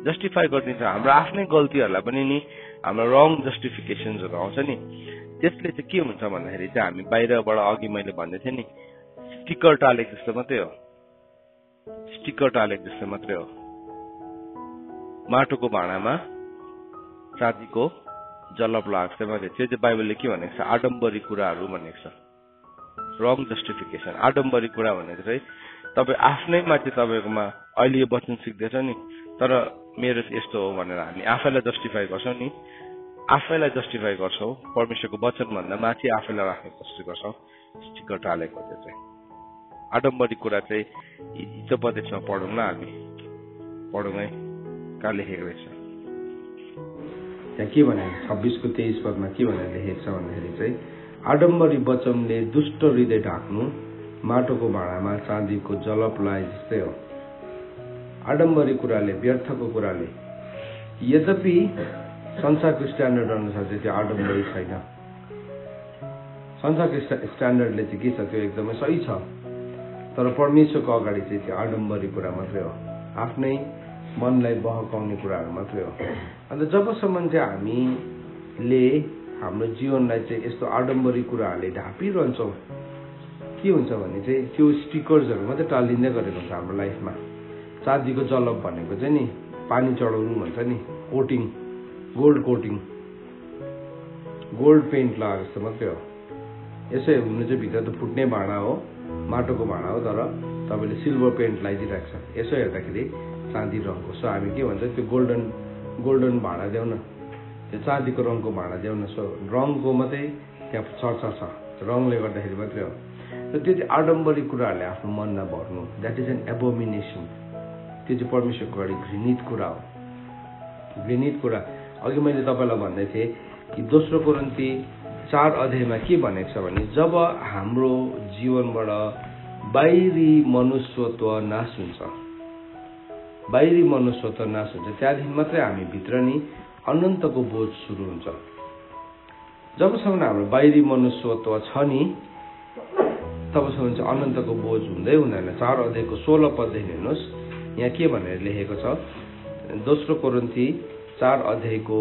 हाम्रो आफ्नै गल्तीहरूलाई पनि नि हाम्रो रङ जस्टिफिकेसन्सहरू आउँछ नि। त्यसले चाहिँ के हुन्छ भन्दाखेरि चाहिँ हामी बाहिरबाट अघि मैले भन्दै थिएँ नि, स्टिकर टालेको जस्तो मात्रै हो। माटोको भाँडामा चाँदीको जलप लाग्छ मात्रै। त्यो चाहिँ बाइबलले के भनेको छ? आडम्बरी कुराहरू भनेको छ। रङ जस्टिफिकेसन। आडम्बरी कुरा भनेको चाहिँ तपाईँ आफ्नैमा चाहिँ तपाईँकोमा अहिले यो वचन सिक्दैछ नि, तर मेरो यस्तो हो भनेर हामी आफैलाई जस्टिफाई गर्छौँ नि। आफैलाई जस्टिफाई गर्छौँ, परमेश्वरको वचनभन्दा माथि आफैलाई राख्ने कोसिस गर्छौँ। स्टिकर टालेको त्यो चाहिँ आडम्बरी कुरा चाहिँ हितोपदेशमा पढौँ न, हामी पढौँ है, कहाँ लेखेको रहेछ त्यहाँ के भने 26:23 पदमा के भनेर लेखेको छ भन्दाखेरि चाहिँ आडम्बरी वचनले दुष्ट हृदय ढाक्नु माटोको भाँडामा चाँदीको जलप लाए जस्तै हो। आडम्बरी कुराले, व्यर्थको कुराले, यद्यपि संसारको स्ट्यान्डर्ड अनुसार चाहिँ त्यो आडम्बरी छैन। संसारको स्ट्यान्डर्डले चाहिँ के छ? त्यो एकदमै सही छ, तर परमेश्वरको अगाडि चाहिँ त्यो आडम्बरी कुरा मात्रै हो, आफ्नै मनलाई बहकाउने कुराहरू मात्रै हो। अन्त जबसम्म चाहिँ हामीले हाम्रो जीवनलाई चाहिँ यस्तो आडम्बरी कुराहरूले ढापिरहन्छौँ, के हुन्छ भने चाहिँ त्यो स्टिकर्सहरू मात्रै टालिँदै गरेको हुन्छ हाम्रो लाइफमा। चाँदीको जलप भनेको चाहिँ नि पानी चढाउनु भन्छ नि, coating, gold coating, gold paint लगाएको जस्तो मात्रै हो। यसै हुनु चाहिँ भित्र त फुट्ने भाँडा हो, माटोको भाँडा हो, तर तपाईँले सिल्भर पेन्ट लगाइदिइरहेको छ। यसो हेर्दाखेरि चाँदी रङको। सो हामी के भन्छ? त्यो गोल्डन भाँडा देऊ न, त्यो चाँदीको रङको भाँडा देऊ न। सो रङको मात्रै त्यहाँ चर्चा छ, रङले गर्दाखेरि मात्रै हो। र त्यो चाहिँ आडम्बरी कुराहरूले आफ्नो मनमा भर्नु, द्याट इज एन एबोमिनेसन। त्यो चाहिँ परमेश्वरको अगाडि घृणित कुरा हो, घृणित कुरा। अघि मैले तपाईँलाई भन्दै थिएँ कि 2 कोरिन्थी 4 अध्यायमा के भनेको छ भने जब हाम्रो जीवनबाट बाहिरी मनुष्यत्व नाश हुन्छ, बाहिरी मनस्वत्व नाश हुन्छ त्यहाँदेखि मात्रै हामी भित्र नि अनन्तको बोझ सुरु हुन्छ। जबसम्म हाम्रो बाहिरी मनस्वत्व छ नि तबसम्म चाहिँ अनन्तको बोझ हुँदै हुँदैन। 4 अध्यायको 16 पददेखि हेर्नुहोस् यहाँ के भनेर लेखेको छ। दोस्रो कोरिन्थी 4 अध्यायको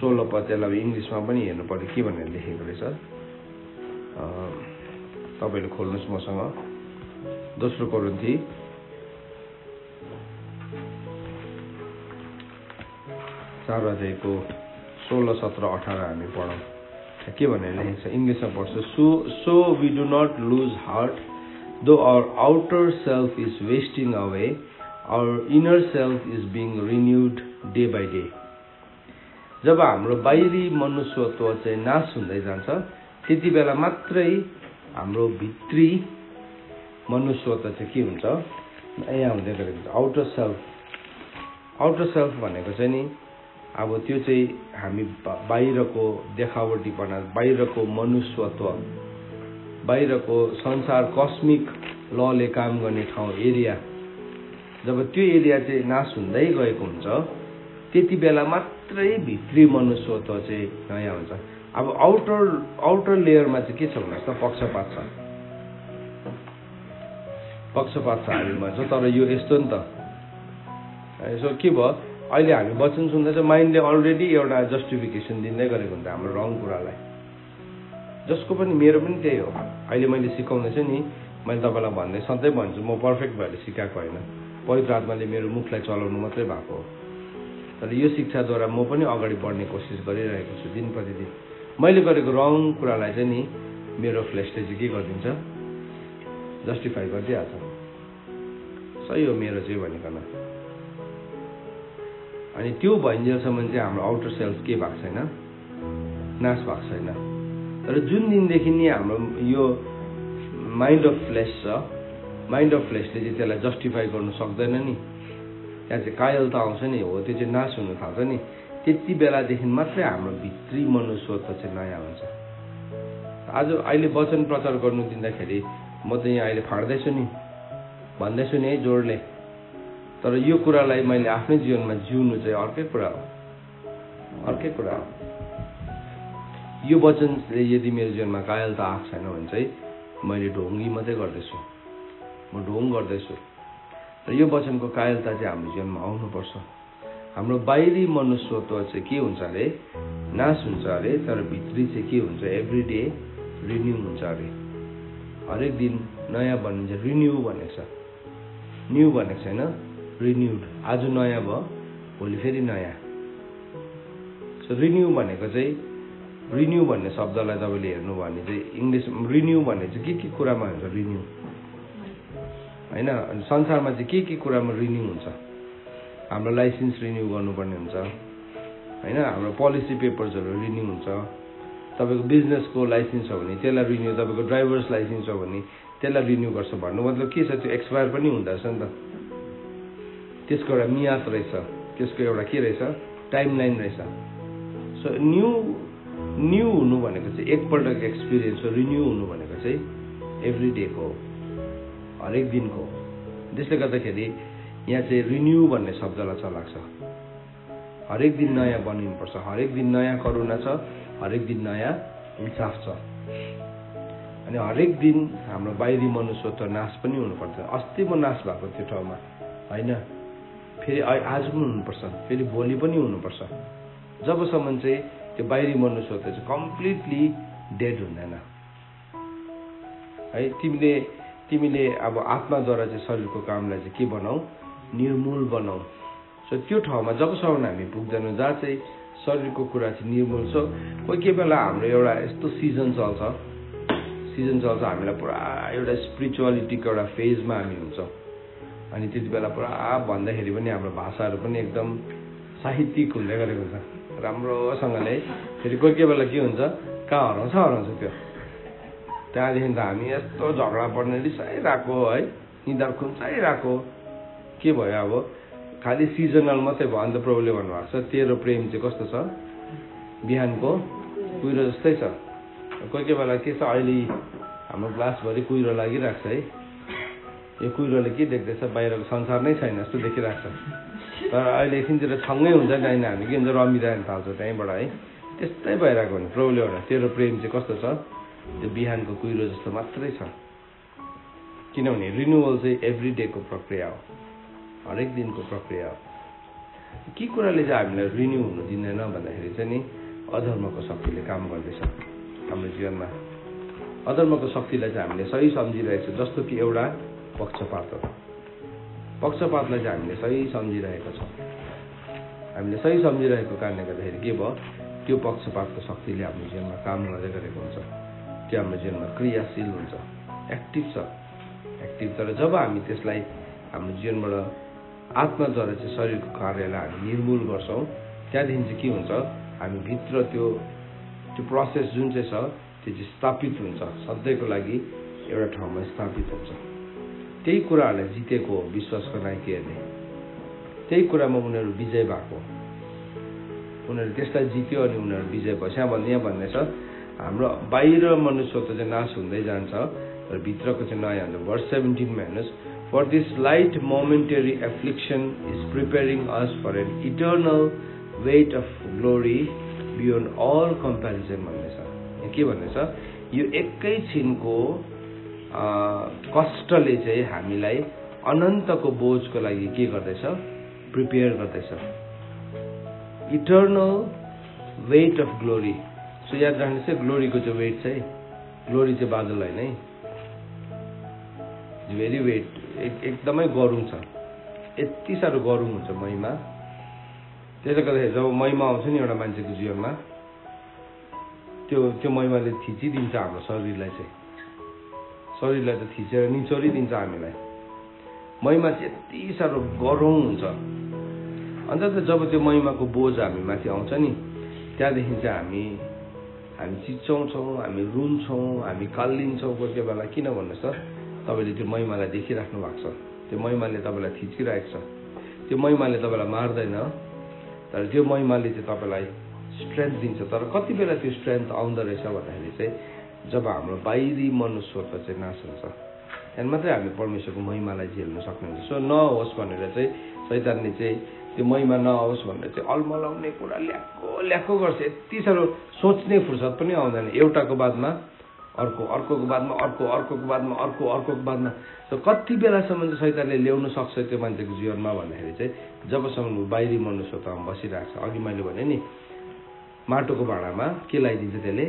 16 पद, त्यसलाई इङ्ग्लिसमा पनि हेर्नु पर्यो के भनेर लेखेको रहेछ। तपाईँले खोल्नुहोस् मसँग। दोस्रो कोरिन्थी 4 अध्यायको 16, 17, 18 हामी पढौँ। के भनेर लेखेको छ इङ्ग्लिसमा पढ्छु। So we do not lose heart, though our outer self is wasting away, our inner self is being renewed day by day. जब हाम्रो बाहिरी मनुष्यत्व चाहिँ नाश हुँदै जान्छ त्यति बेला मात्रै हाम्रो भित्री मनुष्यत्व चाहिँ के हुन्छ, यहाँ हुँदै गरेको हुन्छ। आउटर सेल्फ भनेको चाहिँ नि अब त्यो चाहिँ हामी बाहिरको देखावटीपना, बाहिरको मनुष्यत्व, बाहिरको संसार कस्मिक लले काम गर्ने ठाउँ एरिया, जब त्यो एरिया चाहिँ नाश हुँदै गएको हुन्छ त्यति बेला मात्रै भित्री मनुष्यत्व चाहिँ नयाँ हुन्छ। अब आउटर लेयरमा चाहिँ के छ भन्नुहोस् त, पक्षपात छ हामीमा छ। तर यो यस्तो नि त, यसो के भयो अहिले हामी वचन सुन्दा चाहिँ माइन्डले अलरेडी एउटा जस्टिफिकेसन दिँदै गरेको हुन्छ हाम्रो रङ कुरालाई, जसको पनि मेरो पनि त्यही हो। अहिले मैले सिकाउँदैछु नि, मैले तपाईँलाई भन्दै सधैँ भन्छु म पर्फेक्ट भएर सिकाएको होइन, पवित्र आत्माले मेरो मुखलाई चलाउनु मात्रै भएको हो। तर यो शिक्षाद्वारा म पनि अगाडि बढ्ने कोसिस गरिरहेको छु दिन प्रतिदिन। मैले गरेको रङ कुरालाई चाहिँ नि मेरो फ्लेसले चाहिँ के गरिदिन्छ, जस्टिफाई गरिदिइहाल्छ। सही हो मेरो चाहिँ भनिकन। अनि त्यो भइन्जेलसम्म चाहिँ हाम्रो आउटर सेल्फ के भएको छैन, नाश भएको छैन। तर जुन दिनदेखि नि हाम्रो यो माइन्ड अफ फ्लेस छ, माइन्ड अफ फ्लेसले चाहिँ त्यसलाई जस्टिफाई गर्नु सक्दैन नि, त्यहाँ चाहिँ कायलता आउँछ नि, हो त्यो चाहिँ नाश हुन थाल्छ नि, त्यति बेलादेखि मात्रै हाम्रो भित्री मनुष्यत्व चाहिँ नयाँ हुन्छ। आज अहिले वचन प्रचार गर्नु दिँदाखेरि म त यहाँ अहिले फाड्दैछु नि, भन्दैछु नि है जोडले, तर यो कुरालाई मैले आफ्नै जीवनमा जिउनु चाहिँ अर्कै कुरा हो। यो वचनले यदि मेरो जीवनमा कायलता आएको छैन भने चाहिँ मैले ढोङ्गी मात्रै गर्दैछु, म ढोङ गर्दैछु। र यो वचनको कायलता चाहिँ हाम्रो जीवनमा आउनुपर्छ। हाम्रो बाहिरी मनुष्यत्व चाहिँ के हुन्छ अरे, नाश हुन्छ अरे, तर भित्री चाहिँ के हुन्छ, एभ्री डे रिन्यू हुन्छ अरे। हरेक दिन नयाँ बनिन्छ। रिन्यू भनेको छ, न्यू भनेको छैन, रिन्युड। आज नयाँ भयो, भोलि फेरि नयाँ। सो रिन्यू भनेको चाहिँ, रिन्यू भन्ने शब्दलाई तपाईँले हेर्नु भयो भने चाहिँ इङ्ग्लिस रिन्यू भन्ने चाहिँ के कुरामा हुन्छ रिन्यू होइन। संसारमा चाहिँ के कुरामा रिन्यू हुन्छ। हाम्रो लाइसेन्स रिन्यू गर्नुपर्ने हुन्छ होइन, हाम्रो पोलिसी पेपर्सहरू रिन्यू हुन्छ। तपाईँको बिजनेसको लाइसेन्स हो भने त्यसलाई रिन्यू, तपाईँको ड्राइभर्स लाइसेन्स हो भने त्यसलाई रिन्यू गर्छ। भन्नु मतलब के छ, त्यो एक्सपायर पनि हुँदो रहेछ नि त। त्यसको एउटा मियाद रहेछ, त्यसको एउटा के रहेछ, टाइम लाइन रहेछ। सो न्यू हुनु भनेको चाहिँ एकपल्टको एक्सपिरियन्स हो। रिन्यू हुनु भनेको चाहिँ एभ्री डेको हो, हरेक दिनको। त्यसले गर्दाखेरि यहाँ चाहिँ रिन्यू भन्ने शब्दलाई चलाएको छ। हरेक दिन नयाँ बनिनुपर्छ, हरेक दिन नयाँ करुणा छ, हरेक दिन नयाँ इन्साफ छ। अनि हरेक दिन हाम्रो बाहिरी मनुष्यत्व नाश पनि हुनुपर्छ। अस्ति म नाश भएको त्यो ठाउँमा होइन, फेरि आज पनि हुनुपर्छ, फेरि भोलि पनि हुनुपर्छ। जबसम्म चाहिँ त्यो बाहिरी मनुष्यत्व चाहिँ कम्प्लिटली डेड हुँदैन है। तिमीले अब आत्माद्वारा चाहिँ शरीरको कामलाई चाहिँ के बनाऊ, निर्मूल बनाऊ। सो त्यो ठाउँमा जबसम्म हामी पुग्दैनौँ जहाँ चाहिँ शरीरको कुरा चाहिँ निर्मूल छ। कोही बेला हाम्रो एउटा यस्तो सिजन चल्छ, हामीलाई पुरा एउटा स्पिरिचुअलिटीको एउटा फेजमा हामी हुन्छौँ। अनि त्यति बेला पुरा भन्दाखेरि पनि हाम्रो भाषाहरू पनि एकदम साहित्यिक हुँदै गरेको हुन्छ राम्रोसँगले। फेरि कोही बेला के हुन्छ, कहाँ हराउँछ त्यो। त्यहाँदेखि त हामी यस्तो झगडा पर्ने रिसाइरहेको है, निधार खुन्चाइरहेको। के भयो अब, खालि सिजनल मात्रै भयो। अन्त प्रभुले भन्नुभएको छ तेरो प्रेम चाहिँ कस्तो छ, बिहानको कुहिरो जस्तै छ। कोही बेला के छ, अहिले हाम्रो ग्लासभरि कुहिरो लागिरहेको छ है, यो कुहिरोले के देख्दैछ बाहिरको संसार नै छैन जस्तो देखिरहेको छ। तर अहिले एकछिनतिर छङ्गै हुन्छ नि हामी के हुन्छ रमिरहन थाल्छौँ त्यहीँबाट है। त्यस्तै भइरहेको भने प्रभुले एउटा तेरो प्रेम चाहिँ कस्तो छ, त्यो बिहानको कुहिरो जस्तो मात्रै छ। किनभने रिन्युअल चाहिँ एभ्री डेको प्रक्रिया हो, हरेक दिनको प्रक्रिया हो। के कुराले चाहिँ हामीलाई रिन्यू हुनु दिँदैन भन्दाखेरि चाहिँ नि अधर्मको शक्तिले काम गर्दैछ हाम्रो जीवनमा। अधर्मको शक्तिलाई चाहिँ हामीले सही सम्झिरहेको छौँ, जस्तो कि एउटा पक्षपात हो। पक्षपातलाई चाहिँ हामीले सही सम्झिरहेका छौँ। हामीले सही सम्झिरहेको कारणले गर्दाखेरि के भयो, त्यो पक्षपातको शक्तिले हाम्रो जीवनमा काम गर्दै गरेको हुन्छ। त्यो हाम्रो जीवनमा क्रियाशील हुन्छ, एक्टिभ छ, एक्टिभ। तर जब हामी त्यसलाई हाम्रो जीवनबाट आत्माद्वारा चाहिँ शरीरको कार्यलाई हामी निर्मूल गर्छौँ, त्यहाँदेखि चाहिँ के हुन्छ, हामी भित्र त्यो प्रोसेस जुन चाहिँ छ त्यो चाहिँ स्थापित हुन्छ, सधैँको लागि एउटा ठाउँमा स्थापित हुन्छ। त्यही कुराहरूलाई जितेको हो विश्वासको नायकहरूले, त्यही कुरामा उनीहरू विजय भएको, उनीहरू त्यसलाई जित्यो अनि उनीहरू विजय भयो। यहाँ भन्दैछ हाम्रो बाहिर मनुष्यत्व चाहिँ नाश हुँदै जान्छ तर भित्रको चाहिँ नयाँ हुन्छ। भर्स 17 मा हेर्नुहोस्, for this light momentary affliction is preparing us for an eternal weight of glory beyond all comparison भन्दैछ। के भन्दैछ, यो एकैछिनको कष्टले चाहिँ हामीलाई अनन्तको बोझको लागि के गर्दैछ, प्रिपेयर गर्दैछ। Eternal weight of glory. So याद राख्नुहोस् है, ग्लोरीको चाहिँ वेट चाहिँ, ग्लोरी चाहिँ बादल होइन है, भेरी वेट, एकदमै गरुङ छ, यति साह्रो गरुङ हुन्छ महिमा। त्यसले गर्दाखेरि जब महिमा आउँछ नि एउटा मान्छेको जीवनमा, त्यो महिमाले थिचिदिन्छ हाम्रो शरीरलाई चाहिँ, शरीरलाई त थिचेर निचोरिदिन्छ हामीलाई। महिमा चाहिँ यति साह्रो गरौँ हुन्छ। अन्त जब त्यो महिमाको बोझ हामी माथि आउँछ नि, त्यहाँदेखि चाहिँ हामी चिच्याउँछौँ, हामी रुन्छौँ, हामी काल्लिन्छौँ कोही कोही बेला। किन भन्नुहोस् त, तपाईँले त्यो महिमालाई देखिराख्नु भएको छ, त्यो महिमाले तपाईँलाई थिचिरहेको छ। त्यो महिमाले तपाईँलाई मार्दैन, तर त्यो महिमाले चाहिँ तपाईँलाई स्ट्रेन्थ दिन्छ। तर कति बेला त्यो स्ट्रेन्थ आउँदो रहेछ भन्दाखेरि चाहिँ जब हाम्रो बाहिरी मनुष्यत्व चाहिँ नाश हुन्छ, त्यहाँदेखि मात्रै हामी परमेश्वरको महिमालाई झेल्न सक्नुहुन्छ। सो नहोस् भनेर चाहिँ शैतानले चाहिँ त्यो महिमा नहोस् भनेर चाहिँ अलमलाउने कुरा ल्याएको गर्छ। यति साह्रो सोच्ने फुर्सद पनि आउँदैन, एउटाको बादमा अर्को, अर्कोको बादमा अर्को, अर्कोको बादमा अर्को, अर्कोको बादमा। त कति बेलासम्म चाहिँ शैतानले ल्याउन सक्छ त्यो मान्छेको जीवनमा भन्दाखेरि चाहिँ जबसम्म बाहिरी मनुष्यत्वमा बसिरहेको छ। अघि मैले भने नि, माटोको भाँडामा के लगाइदिन्छ त्यसले,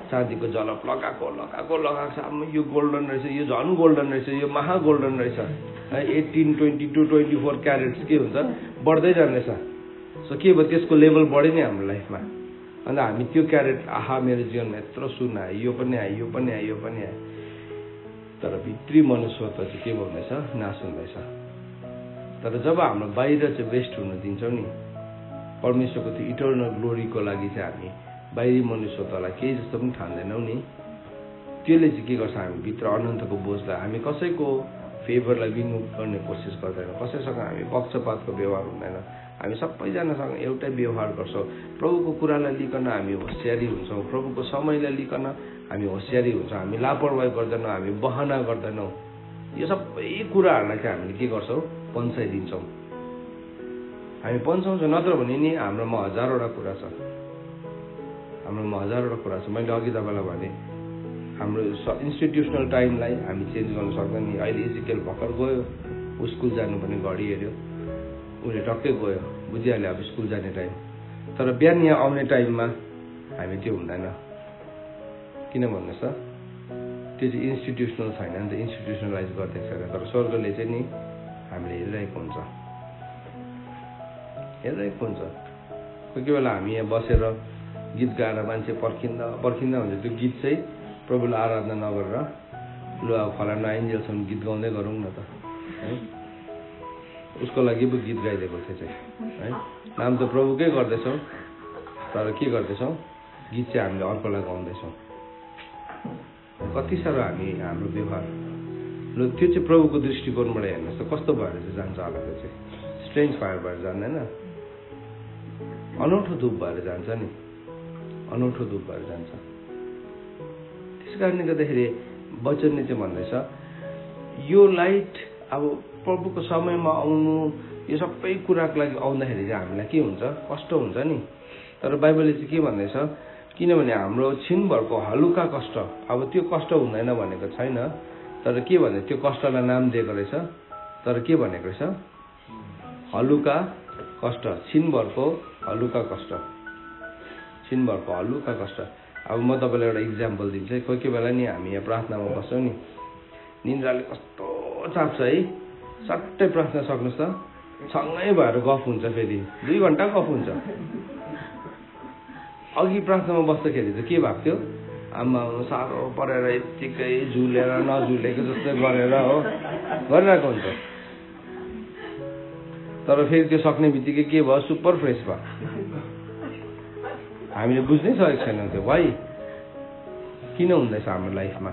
चाँदीको जलप लगाएको छ। यो गोल्डन रहेछ, यो झन् गोल्डन रहेछ, यो महा गोल्डन रहेछ, 18, 22, 24 क्यारेट्स के हुन्छ, बढ्दै जाँदैछ। सो के भयो, त्यसको लेभल बढ्यो नि हाम्रो लाइफमा। अन्त हामी त्यो क्यारेट, आहा मेरो जीवनमा यत्रो सुन आयो, यो पनि आयो, यो पनि आयो, यो पनि आयो। तर भित्री मनुष्यत्व चाहिँ के भन्दैछ, नाश हुँदैछ। तर जब हाम्रो बाहिर चाहिँ वेस्ट हुन दिन्छौँ नि, परमेश्वरको त्यो इटर्नल ग्लोरीको लागि चाहिँ हामी बाहिरी मनुष्यत्वलाई केही जस्तो पनि ठान्दैनौँ नि, त्यसले चाहिँ के गर्छ, हामी भित्र अनन्तको बोझलाई, हामी कसैको फेभरलाई विन गर्ने कोसिस गर्दैनौँ, कसैसँग हामी पक्षपातको व्यवहार हुँदैन, हामी सबैजनासँग एउटै व्यवहार गर्छौँ। प्रभुको कुरालाई लिकन हामी होसियारी हुन्छौँ, प्रभुको समयलाई लिकन हामी होसियारी हुन्छौँ, हामी लापरवाही गर्दैनौँ, हामी बहाना गर्दैनौँ। यो सबै कुराहरूलाई चाहिँ हामीले के गर्छौँ, पन्साइदिन्छौँ, हामी पन्साउँछौँ। नत्र भने नि हाम्रोमा हजारवटा कुरा छ, हाम्रोमा हजारवटा कुरा छ। मैले अघि तपाईँलाई भने हाम्रो इन्स्टिट्युसनल टाइमलाई हामी चेन्ज गर्न सक्दैन नि। अहिले इजिकल भर्खर गयो, ऊ स्कुल जानुपर्ने घडी हेऱ्यो, उसले टक्कै गयो, बुझिहाल्यो अब स्कुल जाने टाइम। तर बिहान यहाँ आउने टाइममा हामी त्यो हुँदैन। किन भन्नुहोस् त, त्यो चाहिँ इन्स्टिट्युसनल छैन नि त, इन्स्टिट्युसनलाइज गर्दै छैन। तर स्वर्गले चाहिँ नि हामीले हेरिरहेको हुन्छ, हेरिरहेको हुन्छ। कोही कोही बेला हामी यहाँ बसेर गीत गाएर मान्छे पर्खिँदा हुन्छ, त्यो गीत चाहिँ प्रभुलाई आराधना नगरेर लु अब फलाना आइन्जेलसम्म गीत गाउँदै गरौँ न त है, उसको लागि पो गीत गाइदिएको थियो चाहिँ है। नाम त प्रभुकै गर्दैछौँ, तर के गर्दैछौँ, गीत चाहिँ हामीले अर्कोलाई गाउँदैछौँ। कति साह्रो हाम्रो व्यवहार, ल त्यो चाहिँ प्रभुको दृष्टिकोणबाट हेर्नुहोस् त कस्तो भएर चाहिँ जान्छ होला। त्यो चाहिँ स्ट्रेन्ज फायर भएर जाँदैन, अनौठो धूप भएर जान्छ नि, अनौठो धूप भएर जान्छ। त्यस कारणले गर्दाखेरि वचनले चाहिँ भन्दैछ यो लाइट अब प्रभुको समयमा आउनु यो सबै कुराको लागि आउँदाखेरि चाहिँ हामीलाई के हुन्छ, कष्ट हुन्छ नि। तर बाइबलले चाहिँ के भन्दैछ, किनभने हाम्रो छिनभरको हलुका कष्ट, अब त्यो कष्ट हुँदैन भनेको छैन, तर के भन्दै त्यो कष्टलाई नाम दिएको रहेछ। तर के भनेको रहेछ, हलुका कष्ट, छिनभरको हलुका कष्ट, छिनभरको हलुका कष्ट। अब म तपाईँलाई एउटा इक्जाम्पल दिन्छु है। कोही कोही बेला नि हामी यहाँ प्रार्थनामा बस्छौँ नि, निन्द्राले कस्तो चाप्छ है, सट्टै प्रार्थना सक्नुहोस् त, सँगै भएर गफ हुन्छ, फेरि 2 घन्टा गफ हुन्छ। अघि प्रार्थनामा बस्दाखेरि चाहिँ के भएको थियो, आमा साह्रो परेर यत्तिकै झुलेर नझुलेको जस्तो गरेर हो गरिरहेको हुन्छ। तर फेरि त्यो सक्ने बित्तिकै के भयो, सुपर फ्रेस भयो। हामीले बुझ्नै सकेको छैनौँ त्यो भाइ किन हुँदैछ हाम्रो लाइफमा,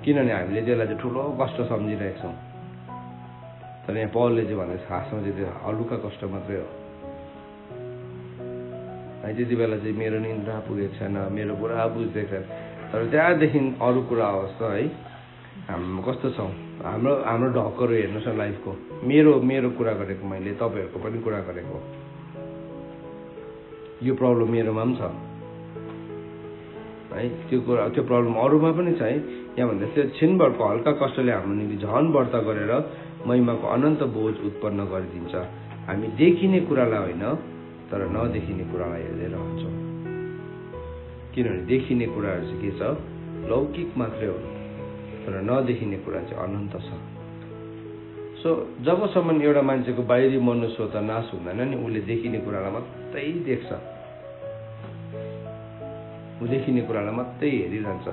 किनभने हामीले त्यसलाई चाहिँ ठुलो कष्ट सम्झिरहेको छौँ। तर यहाँ पौलले चाहिँ भन्दैछ खासमा चाहिँ त्यो हलुका कष्ट मात्रै हो है। त्यति बेला चाहिँ मेरो निन्द्रा पुगेको छैन, मेरो पुरा बुझ्दैछ। तर त्यहाँदेखि अरू कुरा अवस्था है, हाम्रो कस्तो छौँ, हाम्रो ढकहरू हेर्नुहोस् न लाइफको। मेरो कुरा गरेको मैले, तपाईँहरूको पनि कुरा गरेको, यो प्रब्लम मेरोमा पनि छ है, त्यो प्रब्लम अरूमा पनि छ है। यहाँ भन्दा त्यो छिनभरको हल्का कष्टले हाम्रो निम्ति झन व्रत गरेर महिमाको अनन्त बोझ उत्पन्न गरिदिन्छ। हामी देखिने कुरालाई होइन, तर नदेखिने कुरालाई हेर्दै रहन्छौँ। किनभने देखिने कुराहरू चाहिँ के छ, लौकिक मात्रै हो, तर नदेखिने कुरा चाहिँ अनन्त छ। सो जबसम्म एउटा मान्छेको बाहिरी मनुष्य त नाश हुँदैन नि, उसले देखिने कुरालाई मात्रै देख्छ, ऊ देखिने कुरालाई मात्रै हेरिरहन्छ,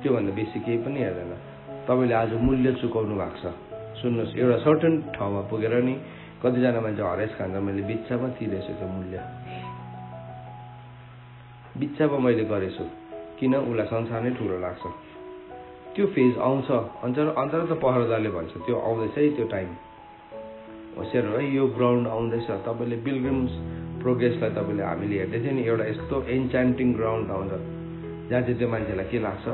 त्योभन्दा बेसी केही पनि हेर्दैन। तपाईँले आज मूल्य चुकाउनु भएको छ। सुन्नुहोस्, एउटा सर्टन ठाउँमा पुगेर नि कतिजना मान्छे हरेस खान्छ, मैले बिच्चामा तिरेछु त्यो मूल्य, बिच्चामा मैले गरेछु, किन उसलाई संसार नै ठुलो लाग्छ। त्यो फेज आउँछ, अन्तर त पहरादारले भन्छ त्यो आउँदैछ है, त्यो टाइम होसियार है, यो ग्राउन्ड आउँदैछ। तपाईँले पिलग्रिम्स प्रोग्रेसलाई तपाईँले हामीले हेर्दै थियो नि, एउटा यस्तो एन्चान्टिङ ग्राउन्ड आउँछ जहाँ चाहिँ त्यो मान्छेलाई के लाग्छ,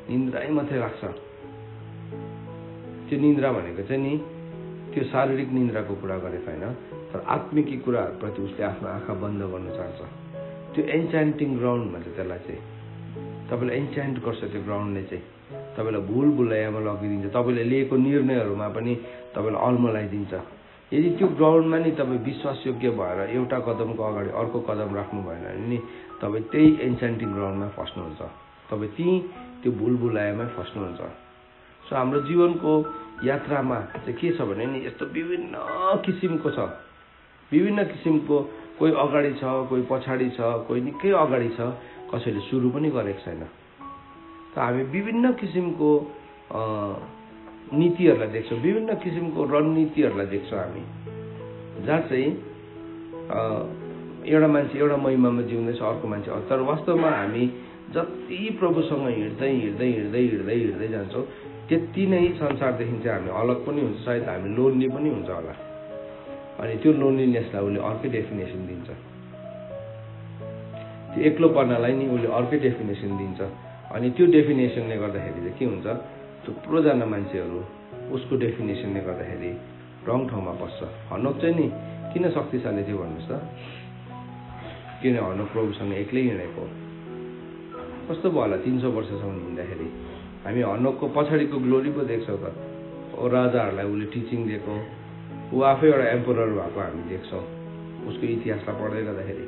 निन्द्रै मात्रै लाग्छ। त्यो निन्द्रा भनेको चाहिँ नि त्यो शारीरिक निन्द्राको कुरा गरेको होइन, तर आत्मिकी कुराहरूप्रति उसले आफ्नो आँखा बन्द गर्न चाहन्छ। त्यो एन्चान्टिङ ग्राउन्ड भन्छ त्यसलाई चाहिँ, तपाईँलाई एन्चान्ट गर्छ त्यो ग्राउन्डले चाहिँ, तपाईँलाई भुल भुलैयामा लगिदिन्छ, तपाईँले लिएको निर्णयहरूमा पनि तपाईँलाई अल्मलाइदिन्छ। यदि त्यो ग्राउन्डमा नि तपाईँ विश्वासयोग्य भएर एउटा कदमको अगाडि अर्को कदम राख्नु भएन भने नि तपाईँ त्यही एन्चान्टिङ ग्राउन्डमा फस्नुहुन्छ, तपाईँ त्यो भुल भुलायामै फस्नुहुन्छ। सो हाम्रो जीवनको यात्रामा चाहिँ के छ भने नि यस्तो विभिन्न किसिमको छ, विभिन्न किसिमको, कोही अगाडि छ, कोही पछाडि छ, कोही निकै अगाडि छ, कसैले सुरु पनि गरेको छैन। त हामी विभिन्न किसिमको नीतिहरूलाई देख्छौँ, विभिन्न किसिमको रणनीतिहरूलाई देख्छौँ हामी, जहाँ चाहिँ एउटा मान्छे एउटा महिमामा जिउँदैछ, अर्को मान्छे, तर वास्तवमा हामी जति प्रभुसँग हिँड्दै हिँड्दै हिँड्दै हिँड्दै हिँड्दै जान्छौँ त्यति नै संसारदेखि चाहिँ हामी अलग पनि हुन्छ, सायद हामी लोन्ली पनि हुन्छ होला। अनि त्यो लोन्लीनेसलाई उसले अर्कै डेफिनेसन दिन्छ, त्यो एक्लोपनालाई नि उसले अर्कै डेफिनेसन दिन्छ। अनि त्यो डेफिनेसनले गर्दाखेरि चाहिँ के हुन्छ, थुप्रोजना मान्छेहरू उसको डेफिनेसनले गर्दाखेरि रङ ठाउँमा बस्छ। हनोक चाहिँ नि किन शक्तिशाली थियो भन्नुहोस् त, किन हनोक प्रभुसँग एक्लै हिँडेको, कस्तो भयो होला 300 वर्षसम्म हिँड्दाखेरि। हामी हनोकको पछाडिको ग्लोरी पो देख्छौँ त, ओ राजाहरूलाई उसले टिचिङ दिएको, ऊ आफै एउटा एम्परर भएको हामी देख्छौँ उसको इतिहासलाई पढ्दै गर्दाखेरि।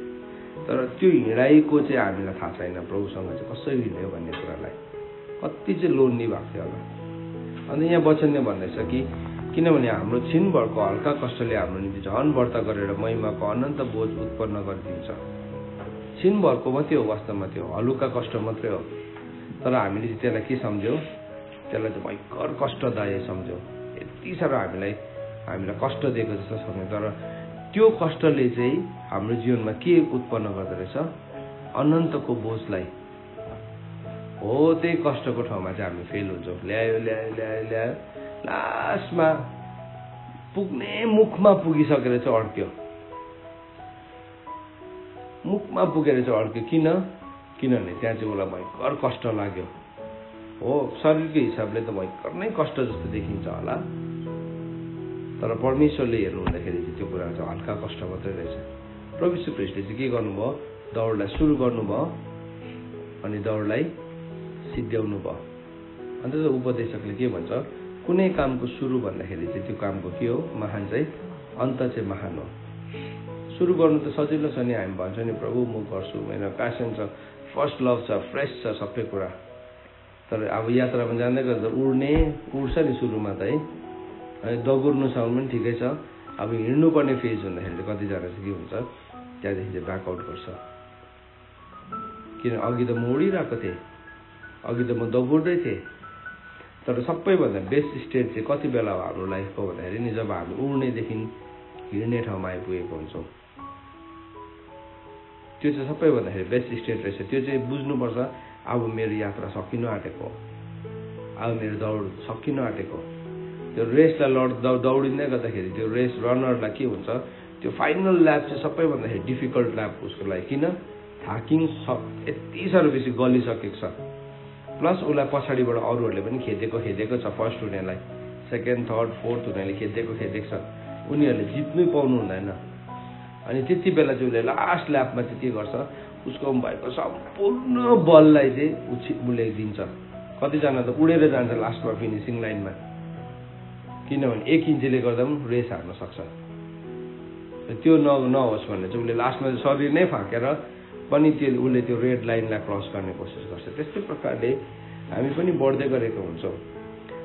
तर त्यो हिँडाइको चाहिँ हामीलाई थाहा छैन प्रभुसँग चाहिँ कसरी हिँड्यो भन्ने कुरालाई, कति चाहिँ लोन्ली भएको थियो होला। अन्त यहाँ वचनले भन्दैछ कि किनभने हाम्रो छिनभरको हल्का कष्टले हाम्रो निम्ति झन व्रत गरेर महिमाको अनन्त बोझ उत्पन्न गरिदिन्छ। छिनभरको मात्रै हो वास्तवमा, त्यो हलुका कष्ट मात्रै हो, तर हामीले चाहिँ त्यसलाई के सम्झ्यौँ, त्यसलाई चाहिँ भयङ्कर कष्टदायी सम्झ्यौँ, यति साह्रो हामीलाई कष्ट दिएको जस्तो सम्झ्यौँ। तर त्यो कष्टले चाहिँ हाम्रो जीवनमा के उत्पन्न गर्दो रहेछ, अनन्तको बोझलाई हो। त्यही कष्टको ठाउँमा चाहिँ हामी फेल हुन्छौँ, ल्यायो ल्यायो ल्यायो ल्यायो, लास्टमा पुग्ने मुखमा पुगिसकेर चाहिँ अड्क्यो, मुखमा पुगेर चाहिँ अड्क्यो। किनभने त्यहाँ चाहिँ उसलाई भयङ्कर कष्ट लाग्यो, हो शरीरको हिसाबले त भयङ्कर नै कष्ट जस्तो देखिन्छ होला, तर परमेश्वरले हेर्नु हुँदाखेरि चाहिँ त्यो कुरा चाहिँ हल्का कष्ट मात्रै रहेछ। प्रभु यीशु ख्रीष्टले चाहिँ के गर्नुभयो, दौडलाई सुरु गर्नुभयो अनि दौडलाई सिद्ध्याउनु भयो। अन्त उपदेशकले के भन्छ, कुनै कामको सुरु भन्दाखेरि चाहिँ त्यो कामको के हो, महान चाहिँ अन्त चाहिँ महान हो। सुरु गर्नु त सजिलो छ नि, हामी भन्छ नि प्रभु म गर्छु, मेरो प्यासन छ, फर्स्ट लभ छ, फ्रेस छ सबै कुरा, तर अब यात्रामा जाँदै गर्दा उड्छ नि सुरुमा त है, अनि दगुर्नुसम्म पनि ठिकै छ, अब हिँड्नुपर्ने फेज हुँदाखेरि कतिजना चाहिँ के हुन्छ, त्यहाँदेखि चाहिँ ब्याकआउट गर्छ। किन अघि त म उडिरहेको थिएँ, अघि त म दगुर्दै थिएँ, तर सबैभन्दा बेस्ट स्टेट चाहिँ कति बेला हो हाम्रो लाइफको भन्दाखेरि नि, जब हामी उड्नेदेखि हिँड्ने ठाउँमा आइपुगेको हुन्छौँ, त्यो चाहिँ सबैभन्दाखेरि बेस्ट स्टेट रहेछ। त्यो चाहिँ बुझ्नुपर्छ, अब मेरो यात्रा सकिनु आँटेको, अब मेरो दौड सकिनु आँटेको। त्यो रेसलाई दौडिँदै गर्दाखेरि त्यो रेस रनरलाई के हुन्छ, त्यो फाइनल ल्याप चाहिँ सबैभन्दाखेरि डिफिकल्ट ल्याप उसको लागि, किन यति साह्रो बेसी गलिसकेको छ, प्लस उसलाई पछाडिबाट अरूहरूले पनि खेदेको छ, फर्स्ट हुनेलाई, सेकेन्ड थर्ड फोर्थ हुनेले खेदेको छ, उनीहरूले जित्नै पाउनु हुँदैन। अनि त्यति बेला चाहिँ उसले लास्ट ल्यापमा चाहिँ के गर्छ, उसको भएको सम्पूर्ण बललाई चाहिँ उसले दिन्छ। कतिजना त उडेर जान्छ लास्टमा फिनिसिङ लाइनमा, किनभने 1 इन्चले गर्दा पनि रेस हार्न सक्छ। त्यो नहोस् भनेर चाहिँ उसले लास्टमा शरीर नै फाँकेर पनि उसले त्यो रेड लाइनलाई क्रस गर्ने कोसिस गर्छ। त्यस्तै प्रकारले हामी पनि बढ्दै गरेको हुन्छौँ,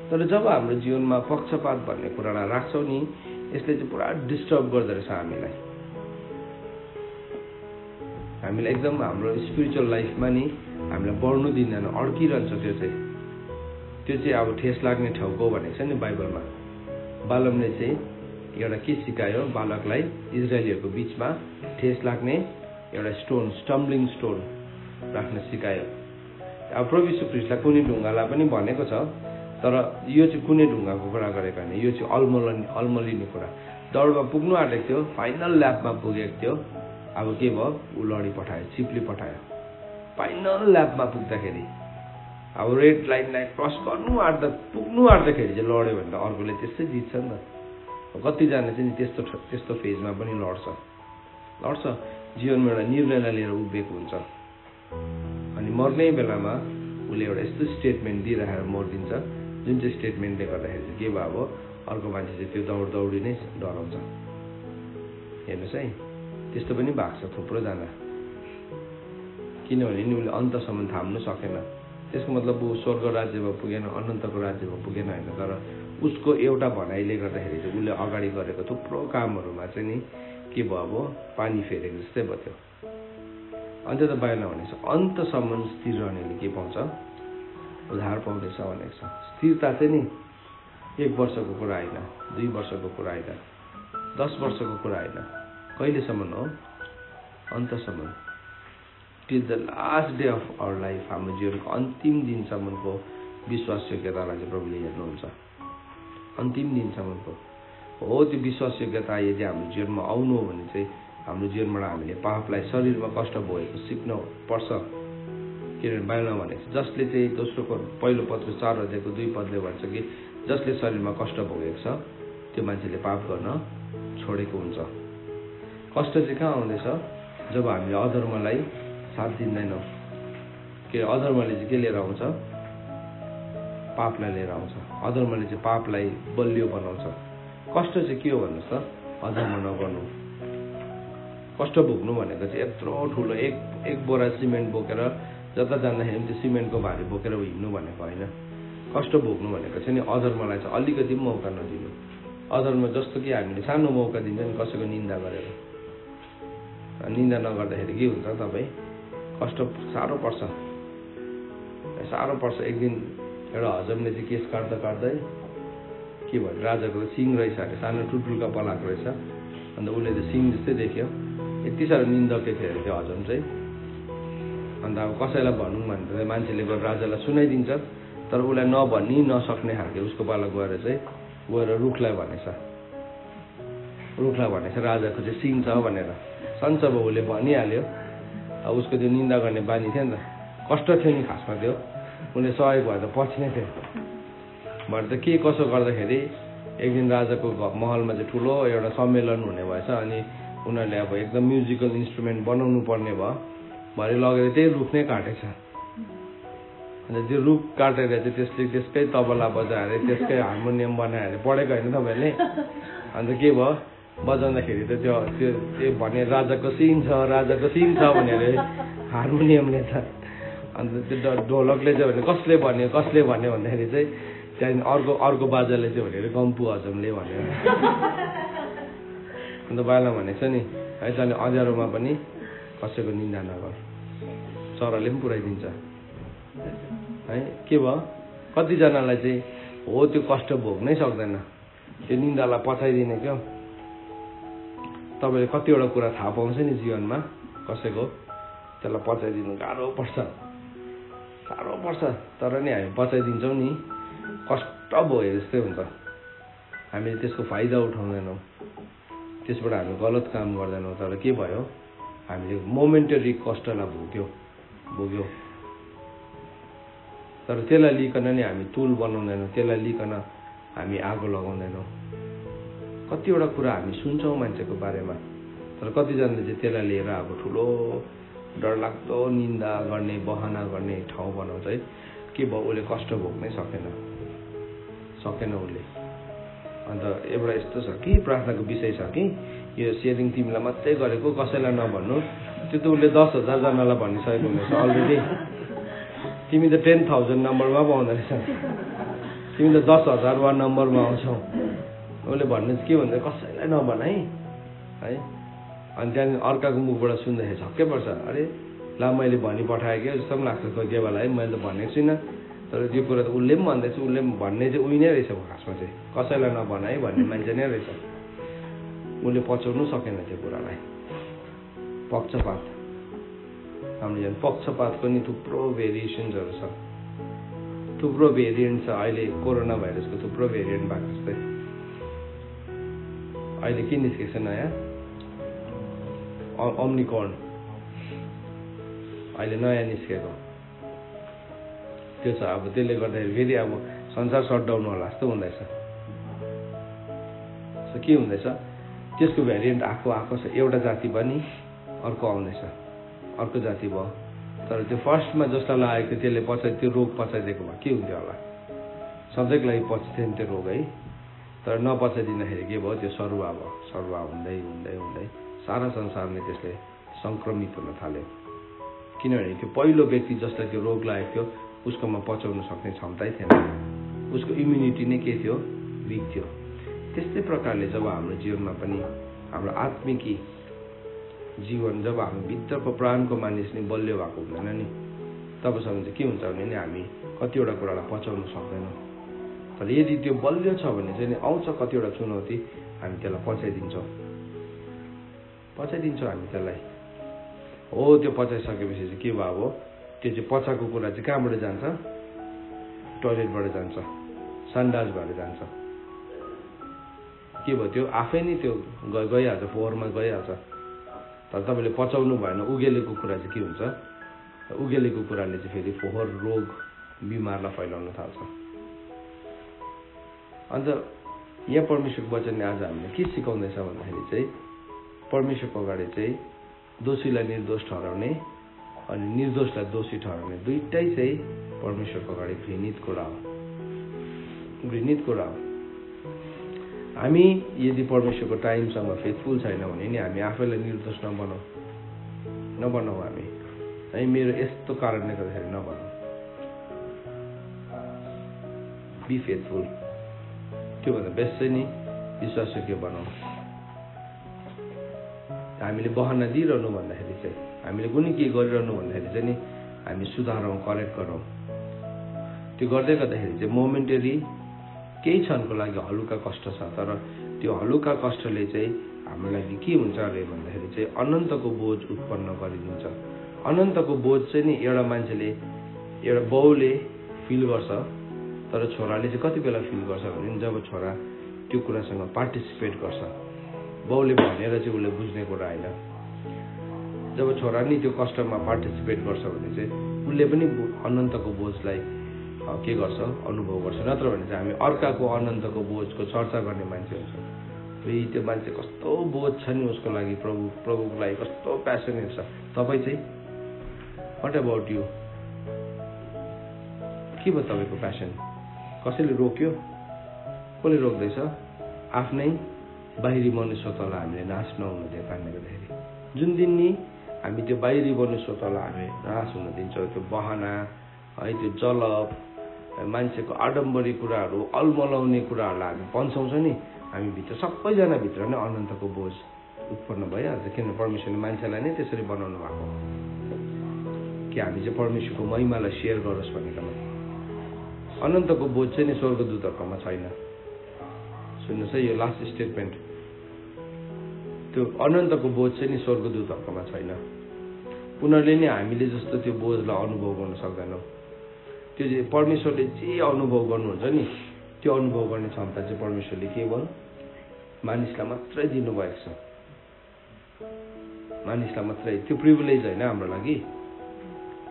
तर जब हाम्रो जीवनमा पक्षपात भन्ने कुरालाई राख्छौँ नि, यसले चाहिँ पुरा डिस्टर्ब गर्दो रहेछ हामीलाई एकदम हाम्रो स्पिरिचुअल लाइफमा नि हामीलाई बढ्नु दिँदैन, अड्किरहन्छ। त्यो चाहिँ अब ठेस लाग्ने ठाउँको भनेको छ नि बाइबलमा। बालमले चाहिँ एउटा के सिकायो बालकलाई, इजरायलीहरूको बिचमा ठेस लाग्ने एउटा स्टोन, स्टम्बलिङ स्टोन राख्न सिकायो। अब प्रभु यीशु ख्रीष्टलाई कुनै ढुङ्गालाई पनि भनेको छ, तर यो चाहिँ कुनै ढुङ्गाको कुरा गरेको होइन, यो चाहिँ अल्मलिने कुरा। दौडमा पुग्नु आँटेको थियो, फाइनल ल्यापमा पुगेको थियो, अब के भयो, ऊ लडी पठायो, चिप्ली पठायो। फाइनल ल्यापमा पुग्दाखेरि अब रेड लाइनलाई क्रस पुग्नु आँट्दाखेरि चाहिँ लड्यो भने त अर्कोले त्यस्तै जित्छ नि त। कतिजना चाहिँ त्यस्तो फेजमा पनि लड्छ, जीवनमा एउटा निर्णयलाई लिएर उभिएको हुन्छ, अनि मर्ने बेलामा उसले एउटा यस्तो स्टेटमेन्ट दिइराखेर मरिदिन्छ, जुन चाहिँ स्टेटमेन्टले गर्दाखेरि चाहिँ के भयो, अब अर्को मान्छे चाहिँ त्यो दौडी नै डराउँछ। हेर्नुहोस् है, त्यस्तो पनि भएको छ थुप्रोजना, किनभने नि उसले अन्तसम्म थाम्नु सकेन। त्यसको मतलब ऊ स्वर्ग राज्यमा पुगेन, अनन्तको राज्यमा पुगेन होइन, तर उसको एउटा भनाइले गर्दाखेरि चाहिँ उसले अगाडि गरेको थुप्रो कामहरूमा चाहिँ नि के भयो, अब पानी फेरेको जस्तै भयो। त्यो अन्त त बाहिर भनेको छ, अन्तसम्म स्थिर रहनेले के पाउँछ, उद्धार पाउँदैछ भनेको छ। स्थिरता चाहिँ नि 1 वर्षको कुरा होइन, 2 वर्षको कुरा होइन, 10 वर्षको कुरा होइन, कहिलेसम्म हो, अन्तसम्म, till the last day of our life. हाम्रो जीवनको अन्तिम दिनसम्मको विश्वास योग्यतालाई चाहिँ प्रभुले हेर्नुहुन्छ, अन्तिम दिनसम्मको हो। त्यो विश्वास योग्यता यदि हाम्रो जीवनमा आउनु हो भने चाहिँ हाम्रो जीवनबाट हामीले पापलाई, शरीरमा कष्ट भएको सिक्नु पर्छ। किनभने बाइबलमा भनेको छ, जसले चाहिँ दोस्रोको 1 पत्र 4 अध्यायको 2 पदले भन्छ कि जसले शरीरमा कष्ट भोगेको छ त्यो मान्छेले पाप गर्न छोडेको हुन्छ। कष्ट चाहिँ कहाँ आउँदैछ, जब हामीले अधर्मलाई साथ दिँदैनौँ। के अधर्मले चाहिँ के लिएर आउँछ, पापलाई लिएर आउँछ। अधर्मले चाहिँ पापलाई बलियो बनाउँछ। कष्ट चाहिँ के हो भन्नुहोस् त, अधर्म नगर्नु। कष्ट भोग्नु भनेको चाहिँ यत्रो ठुलो एक बोरा सिमेन्ट बोकेर जता जाँदाखेरि पनि त्यो सिमेन्टको भारी बोकेर हिँड्नु भनेको होइन। कष्ट भोग्नु भनेको चाहिँ नि अधर्मलाई चाहिँ अलिकति पनि मौका नदिनु। अधर्म जस्तो कि हामीले सानो मौका दिन्छ नि कसैको निन्दा गरेर, निन्दा नगर्दाखेरि के हुन्छ, तपाईँ कष्ट साह्रो पर्छ। एक दिन एउटा हजमले चाहिँ केस काट्दै के भयो, राजाको सिङ रहेछ अरे, सानो टुटुल्का पलाएको रहेछ। अन्त उसले त्यो सिङ जस्तै देख्यो, यति साह्रो निन्दकै थियो अरे त्यो हजम चाहिँ। अन्त अब कसैलाई भनौँ भने मान्छेले गएर राजालाई सुनाइदिन्छ, तर उसलाई नभनी नसक्ने खालको उसको पाला गएर रुखलाई भनेछ राजाको चाहिँ सिङ छ भनेर। सन्चब उसले भनिहाल्यो, अब उसको त्यो निन्दा गर्ने बानी थियो नि त, कष्ट थियो नि खासमा त्यो। उनले सहयोग भयो त पछि नै थियो भरे त के कसो गर्दाखेरि एक दिन राजाको महलमा चाहिँ ठुलो एउटा सम्मेलन हुने भएछ अनि उनीहरूले अब एकदम म्युजिकल इन्स्ट्रुमेन्ट बनाउनु पर्ने भयो भरे लगेर त्यही रुख नै काटेछ अन्त त्यो रुख काटेर चाहिँ त्यसले त्यसकै तबला बजाएर त्यसकै हार्मोनियम बनाएर पढेको होइन तपाईँहरूले अन्त के भयो बजाउँदाखेरि त त्यो भने राजाको सिन छ भनेर हार्मोनियमले त अन्त त्यो ढोलकले चाहिँ भने कसले भन्यो भन्दाखेरि चाहिँ त्यहाँदेखि अर्को बाजाले चाहिँ भनेर गम्पु हजमले भनेर अन्त बाला भनेको छ नि है तैँले अँध्यारोमा पनि कसैको निन्दा नगर चराले पनि पुऱ्याइदिन्छ है के भयो कतिजनालाई चाहिँ हो त्यो कष्ट भोग्नै सक्दैन त्यो निन्दालाई पचाइदिने क्या तपाईँले कतिवटा कुरा थाहा पाउँछ नि जीवनमा कसैको त्यसलाई पचाइदिनु गाह्रो पर्छ तर नि हामी पचाइदिन्छौँ नि कष्ट भयो जस्तै हुन्छ हामीले त्यसको फाइदा उठाउँदैनौँ त्यसबाट हामी गलत काम गर्दैनौँ तर के भयो हामीले मोमेन्टरी कष्टलाई भोग्यो तर त्यसलाई लिकन नि हामी तुल बनाउँदैनौँ त्यसलाई लिकन हामी आगो लगाउँदैनौँ कतिवटा कुरा हामी सुन्छौँ मान्छेको बारेमा तर कतिजनाले चाहिँ त्यसलाई लिएर अब ठुलो डरलाग्दो निन्दा गर्ने बहाना गर्ने ठाउँ बनाउँछ है के भयो उसले कष्ट भोग्नै सकेन उसले अन्त एउटा यस्तो छ कि प्रार्थनाको विषय छ कि यो सेयरिङ तिमीलाई मात्रै गरेको कसैलाई नभन्नु त्यो त उसले 10,000 जनालाई भनिसकेको हुनेछ अलरेडी तिमी त 10,000 नम्बरमा पो आउँदो रहेछ तिमी त 10,000 नम्बरमा आउँछौ उसले भन्नु के भन्छ कसैलाई नभन है अनि त्यहाँदेखि अर्काको मुखबाट सुन्दाखेरि छक्कै पर्छ अरे ला मैले भनी पठाएँ क्या जस्तो पनि लाग्छ कोही बेला है मैले त भनेको छुइनँ तर त्यो कुरा त उसले पनि भन्दैछ उसले भन्ने चाहिँ उही नै रहेछ खासमा चाहिँ कसैलाई नभन है भन्ने मान्छे नै रहेछ उसले पचाउनु सकेन त्यो कुरालाई पक्षपात हामीले पक्षपातको नि थुप्रो भेरिएसन्सहरू छ थुप्रो भेरिएन्ट छ अहिले कोरोना भाइरसको थुप्रो भेरिएन्ट भएको जस्तै अहिले के निस्केको छ नयाँ ओम्निकॉर्न अहिले नयाँ निस्केको त्यो छ अब त्यसले गर्दाखेरि फेरि अब संसार सटडाउन होला जस्तो हुँदैछ के हुँदैछ त्यसको भेरिएन्ट आएको छ एउटा जाति पनि अर्को आउँदैछ अर्को जाति भयो तर त्यो फर्स्टमा जसलाई लागेको थियो त्यसले त्यो रोग पचाइदिएको भए के हुन्थ्यो होला सधैँको लागि पच्थ्यो नि त्यो रोग है तर नपचाइदिँदाखेरि के भयो त्यो सरुवा हुँदै हुँदै हुँदै सारा संसारले त्यसले संक्रमित हुन थाल्यो किनभने त्यो पहिलो व्यक्ति जसलाई त्यो रोग लागेको थियो उसकोमा पचाउन सक्ने क्षमतै थिएन उसको इम्युनिटी नै के थियो विक थियो त्यस्तै प्रकारले जब हाम्रो जीवनमा पनि हाम्रो आत्मिक जीवन जब हामी भित्रको प्राणको मानिस नै बलियो भएको हुँदैन नि तबसम्म चाहिँ के हुन्छ भने नि हामी कतिवटा कुरालाई पचाउन सक्दैनौँ तर यदि त्यो बलियो छ भने चाहिँ आउँछ कतिवटा चुनौती हामी त्यसलाई पचाइदिन्छौँ हामी त्यसलाई हो त्यो पचाइसकेपछि चाहिँ के भयो अब त्यो चाहिँ पचाएको कुरा चाहिँ कहाँबाट जान्छ टोयलेटबाट जान्छ सन्डास भएर जान्छ के भयो त्यो आफै नै त्यो गइहाल्छ फोहोरमा गइहाल्छ तर तपाईँले पचाउनु भएन उगेलेको कुरा चाहिँ के हुन्छ उगेलेको कुराले चाहिँ फेरि फोहोर रोग बिमारलाई फैलाउन थाल्छ अन्त यहाँ परमेश्वरको वचनले आज हामीले के सिकाउँदैछ भन्दाखेरि चाहिँ परमेश्वरको अगाडि चाहिँ दोषीलाई निर्दोष ठहराउने अनि निर्दोषलाई दोषी ठहराउने दुइटै चाहिँ परमेश्वरको अगाडि घृणित कुरा हो हामी यदि परमेश्वरको टाइमसँग फेथफुल छैन भने नि हामी आफैलाई निर्दोष नबनाऊ हामी है मेरो यस्तो कारणले गर्दाखेरि नबनाऊ बी फेथफुल त्योभन्दा बेस्ट चाहिँ नि विश्वासयोग्य बनाऊ हामीले बहाना दिइरहनु भन्दाखेरि चाहिँ हामीले कुनै के गरिरहनु भन्दाखेरि चाहिँ नि हामी सुधारौँ करेक्ट गरौँ त्यो गर्दै गर्दाखेरि चाहिँ मोमेन्टरी केही क्षणको लागि हलुका कष्ट छ तर त्यो हलुका कष्टले चाहिँ हाम्रो लागि के हुन्छ अरे भन्दाखेरि चाहिँ अनन्तको बोझ उत्पन्न गरिदिन्छ अनन्तको बोझ चाहिँ नि एउटा मान्छेले एउटा बाउले फिल गर्छ तर छोराले चाहिँ कति बेला फिल गर्छ भने जब छोरा त्यो कुरासँग पार्टिसिपेट गर्छ बाउले भनेर चाहिँ उसले बुझ्ने कुरा होइन जब छोरा नि त्यो कष्टमा पार्टिसिपेट गर्छ भने चाहिँ उसले पनि अनन्तको बोझलाई के गर्छ, अनुभव गर्छ। नत्र भने चाहिँ हामी अर्काको अनन्तको बोझको चर्चा गर्ने मान्छे हुन्छ। त्यो मान्छे कस्तो बोझ छ नि उसको लागि, प्रभुको लागि कस्तो प्यासनेट छ। तपाईँ चाहिँ व्हाट अबाउट यु? के भयो तपाईँको प्यासन? कसैले रोक्यो? कसले रोक्दैछ? आफ्नै बाहिरी मनुष्यत्वलाई हामीले नाश नहुन दियो कारणले गर्दाखेरि। जुन दिन नि हामी त्यो बाहिरी मनुष्यत्वलाई हामी नाश हुन दिन्छौँ, त्यो बहाना है, त्यो जलप, मान्छेको आडम्बरी कुराहरू, अलमलाउने कुराहरूलाई हामी पन्छाउँछ नि, हामी भित्र सबैजना भित्र नै अनन्तको बोझ उत्पन्न भइहाल्छ। किनभने परमेश्वरले मान्छेलाई नै त्यसरी बनाउनु भएको कि हामी चाहिँ परमेश्वरको महिमालाई सेयर गरोस् भनेर। अनन्तको बोझ चाहिँ नि स्वर्गदूतहरूकोमा छैन। सुन्नुहोस् है, यो लास्ट स्टेटमेन्ट, त्यो अनन्तको बोझ चाहिँ नि स्वर्गदूतहरूकोमा छैन। उनीहरूले नि हामीले जस्तो त्यो बोझलाई अनुभव गर्न सक्दैनौँ। त्यो चाहिँ परमेश्वरले जे अनुभव गर्नुहुन्छ नि, त्यो अनुभव गर्ने क्षमता चाहिँ परमेश्वरले केवल मानिसलाई मात्रै दिनुभएको छ। मानिसलाई मात्रै त्यो प्रिभिलेज होइन हाम्रो लागि।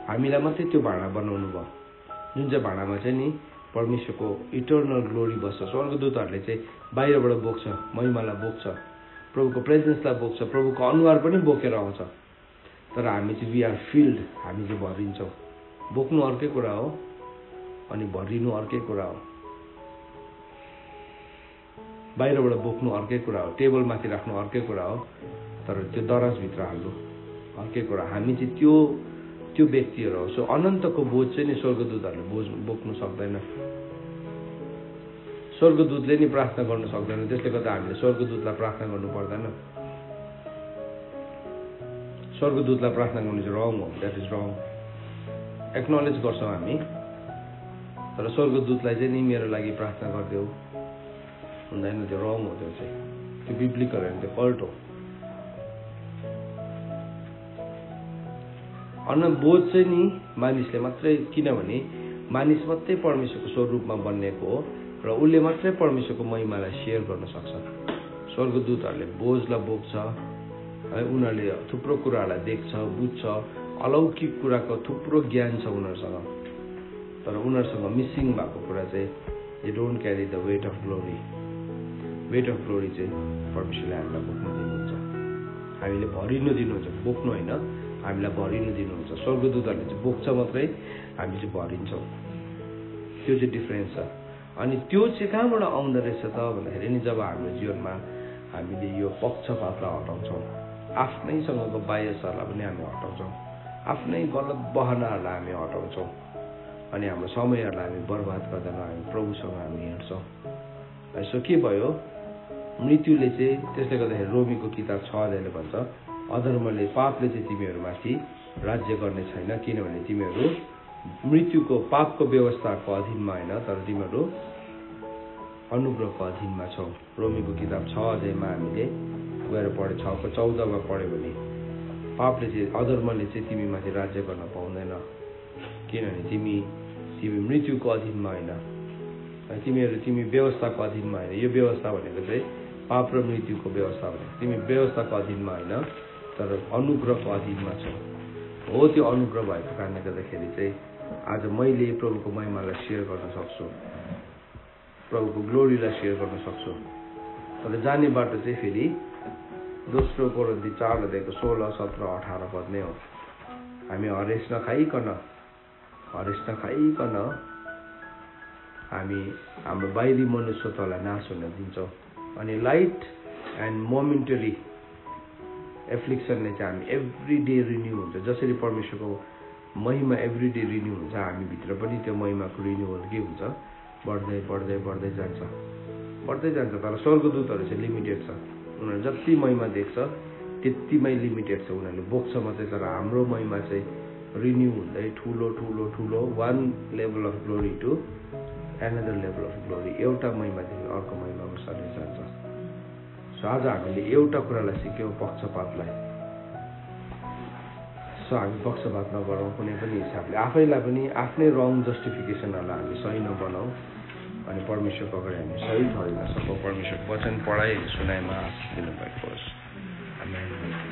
हामीलाई मात्रै त्यो भाँडा बनाउनु भयो, जुन चाहिँ भाँडामा चाहिँ नि परमेश्वरको इटर्नल ग्लोरी बस्छ। स्वर्गदूतहरूले चाहिँ बाहिरबाट बोक्छ, महिमालाई बोक्छ, प्रभुको प्रेजेन्सलाई बोक्छ, प्रभुको अनुहार पनि बोकेर आउँछ। तर हामी चाहिँ वी आर फिल्ड, हामी चाहिँ भरिन्छौँ। बोक्नु अर्कै कुरा हो अनि भरिनु अर्कै कुरा हो। बाहिरबाट बोक्नु अर्कै कुरा हो, टेबलमाथि राख्नु अर्कै कुरा हो, तर त्यो दराजभित्र हाल्नु अर्कै कुरा। हामी चाहिँ त्यो व्यक्तिहरू हो। सो अनन्तको बोझ चाहिँ नि स्वर्गदूतहरूले बोक्नु सक्दैन। स्वर्गदूतले नि प्रार्थना गर्न सक्दैन। त्यसले गर्दा हामीले स्वर्गदूतलाई प्रार्थना गर्नु पर्दैन। स्वर्गदूतलाई प्रार्थना गर्नु चाहिँ रङ हो, द्याट इज रङ। एक्नोलेज गर्छौँ हामी, तर स्वर्गदूतलाई चाहिँ नि मेरो लागि प्रार्थना गरिदेऊ हुँदैन, त्यो रङ हो। त्यो चाहिँ त्यो बिब्लिकल होइन, त्यो कल्ट हो। बोझ चाहिँ नि मानिसले मात्रै, किनभने मानिस मात्रै परमेश्वरको स्वरूपमा बनिएको हो र उसले मात्रै परमेश्वरको महिमालाई सेयर गर्न सक्छ। स्वर्गदूतहरूले बोझलाई बोक्छ है, उनीहरूले थुप्रो कुराहरूलाई देख्छ, बुझ्छ, अलौकिक कुराको थुप्रो ज्ञान छ उनीहरूसँग, तर उनीहरूसँग मिसिङ भएको कुरा चाहिँ they don't carry the weight of glory. Weight of glory चाहिँ परमेश्वरले हामीलाई बोक्न दिनुहुन्छ, हामीले भरिनु दिनुहुन्छ। बोक्नु होइन, हामीलाई भरिनु दिनुहुन्छ। स्वर्गदूतहरूले चाहिँ बोक्छ मात्रै, हामी चाहिँ भरिन्छौँ। त्यो चाहिँ डिफ्रेन्स छ। अनि त्यो चाहिँ कहाँबाट आउँदो रहेछ त भन्दाखेरि नि, जब हाम्रो जीवनमा हामीले यो पक्षपातलाई हटाउँछौँ, आफ्नैसँगको बायसहरूलाई पनि हामी हटाउँछौँ, आफ्नै गलत बहनाहरूलाई हामी हटाउँछौँ, अनि हाम्रो समयहरूलाई हामी बर्बाद गर्दैनौँ, हामी प्रभुसँग हामी हिँड्छौँ। यसो के भयो, मृत्युले चाहिँ, त्यसले गर्दाखेरि रोमीको किताब 6 भन्छ, अधर्मले, पापले चाहिँ तिमीहरूमाथि राज्य गर्ने छैन, किनभने तिमीहरू मृत्युको पापको व्यवस्थाको अधीनमा होइन, तर तिमीहरू अनुग्रहको अधीनमा छौ। रोमीको किताब 6 हामीले गएर पढे, 6:14 पढ्यो भने पापले चाहिँ, अधर्मले चाहिँ तिमीमाथि राज्य गर्न पाउँदैन, किनभने तिमी मृत्युको अधीनमा होइन, तिमी व्यवस्थाको अधीनमा होइन। यो व्यवस्था भनेको चाहिँ पाप र मृत्युको व्यवस्था भनेको, तिमी व्यवस्थाको अधीनमा होइन तर अनुग्रहको अधीनमा छौ। हो, त्यो अनुग्रह भएको कारणले गर्दाखेरि चाहिँ आज मैले प्रभुको महिमालाई सेयर गर्न सक्छु, प्रभुको ग्लोरीलाई सेयर गर्न सक्छु। तर जाने बाटो चाहिँ फेरि 2 कोरिन्थी 4:16, 17, 18 पद नै हो। हामी हरेस नखाइकन हामी हाम्रो बाहिरी मनुष्यत्वलाई नाश हुन दिन्छौँ, अनि लाइट एन्ड मोमेन्टरी एफ्लिक्सनले चाहिँ हामी एभ्री डे रिन्यू हुन्छ। जसरी परमेश्वरको महिमा एभ्री डे रिन्यू हुन्छ, हामी भित्र पनि त्यो महिमाको रिन्युअल के हुन्छ, बढ्दै बढ्दै बढ्दै जान्छ। तर स्वर्गदूतहरू चाहिँ लिमिटेड छ। उनीहरू जति महिमा देख्छ त्यतिमै लिमिटेड छ, उनीहरूले बोक्छ मात्रै। तर हाम्रो महिमा चाहिँ रिन्यू हुँदै ठुलो ठुलो ठुलो, one level of glory to another level of glory, एउटा महिमादेखि अर्को महिमामा सर्दै जान्छ। सो आज हामीले एउटा कुरालाई सिक्यौँ, पक्षपातलाई। सो हामी पक्षपात नगरौँ कुनै पनि हिसाबले, आफैलाई पनि आफ्नै रङ जस्टिफिकेसनहरूलाई हामी सही नबनाऊ, अनि परमेश्वरको अगाडि हामी सही ठहरिन सकौँ। परमेश्वरको वचन पढाइ सुनाइमा आशिष दिनुभएको होस्। आमेन।